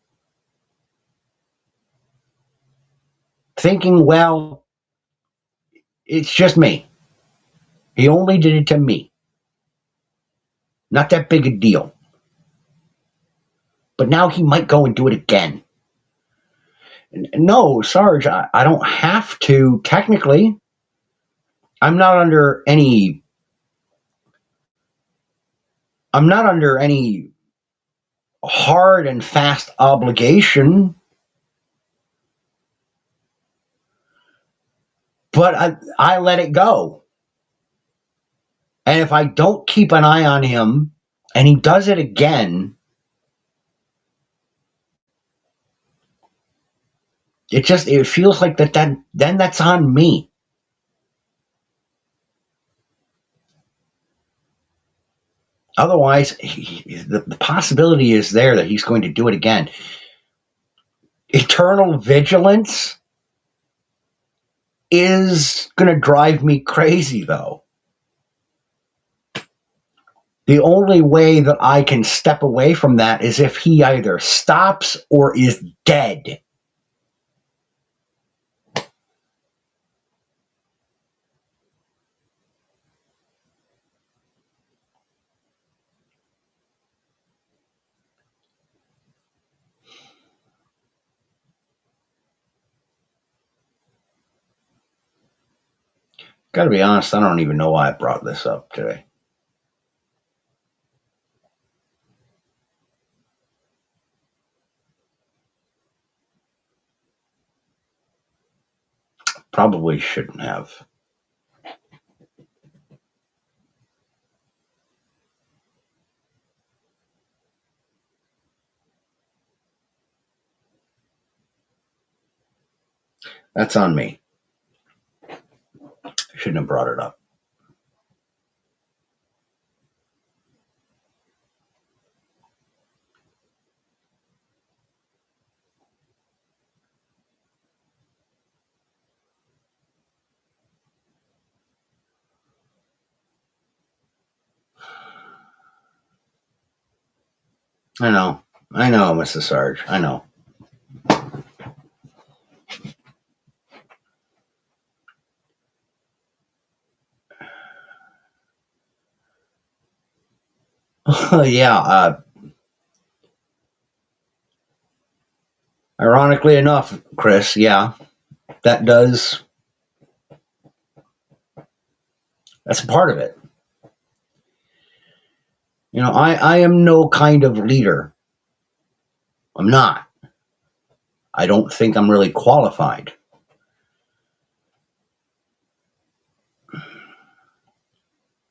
thinking, well, it's just me. He only did it to me. Not that big a deal. But now he might go and do it again. No, Sarge, I don't have to. Technically, I'm not under any hard and fast obligation. But I let it go. And if I don't keep an eye on him and he does it again, it feels like then that's on me. Otherwise, the possibility is there that he's going to do it again. Eternal vigilance is going to drive me crazy, though. The only way that I can step away from that is if he either stops or is dead. Gotta be honest, I don't even know why I brought this up today. Probably shouldn't have. That's on me. I shouldn't have brought it up. I know, Mrs. Sarge. I know. Yeah. Ironically enough, Chris, yeah, that does. That's a part of it. I am no kind of leader. I'm not. I don't think I'm really qualified.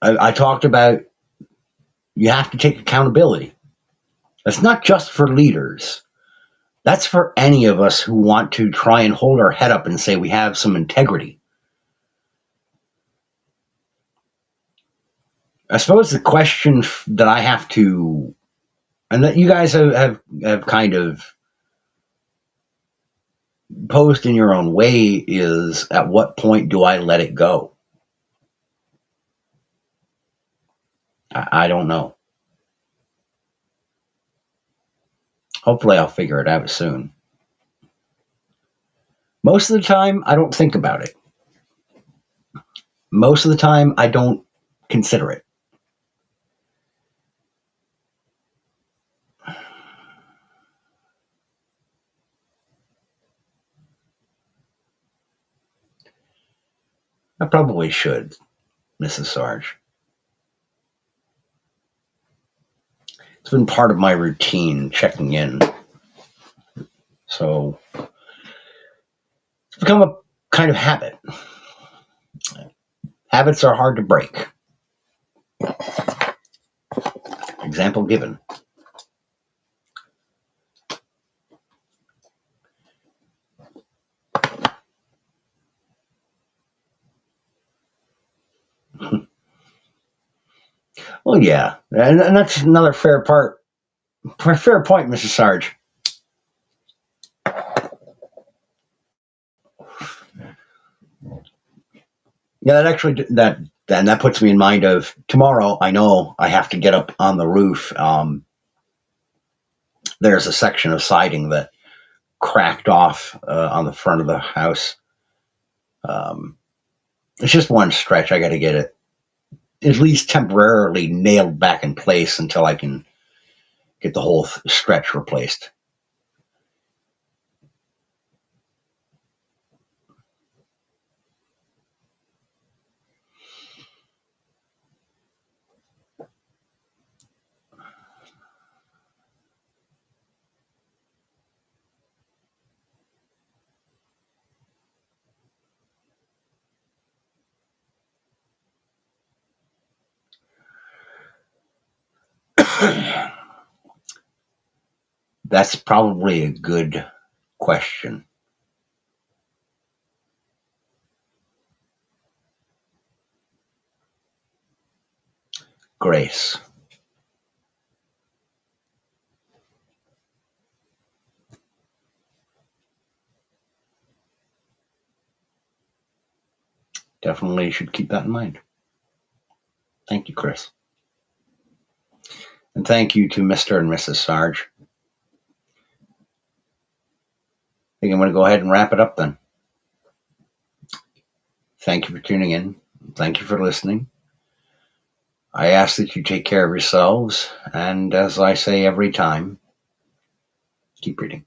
I talked about you have to take accountability. That's not just for leaders. That's for any of us who want to try and hold our head up and say we have some integrity. I suppose the question that I have to, and that you guys have kind of posed in your own way, is at what point do I let it go? I don't know. Hopefully, I'll figure it out soon. Most of the time, I don't think about it. Most of the time, I don't consider it. I probably should, Mrs. Sarge. It's been part of my routine checking in. So it's become a kind of habit. Habits are hard to break. Example given. Well, yeah, and that's another fair point, Mrs. Sarge. Yeah, that puts me in mind of tomorrow. I know I have to get up on the roof. There's a section of siding that cracked off on the front of the house. Um, it's just one stretch. I got to get it at least temporarily nailed back in place until I can get the whole stretch replaced. That's probably a good question. Grace. Definitely should keep that in mind. Thank you, Chris. And thank you to Mr. and Mrs. Sarge. I think I'm going to go ahead and wrap it up then. Thank you for tuning in. Thank you for listening. I ask that you take care of yourselves. And as I say every time, keep reading.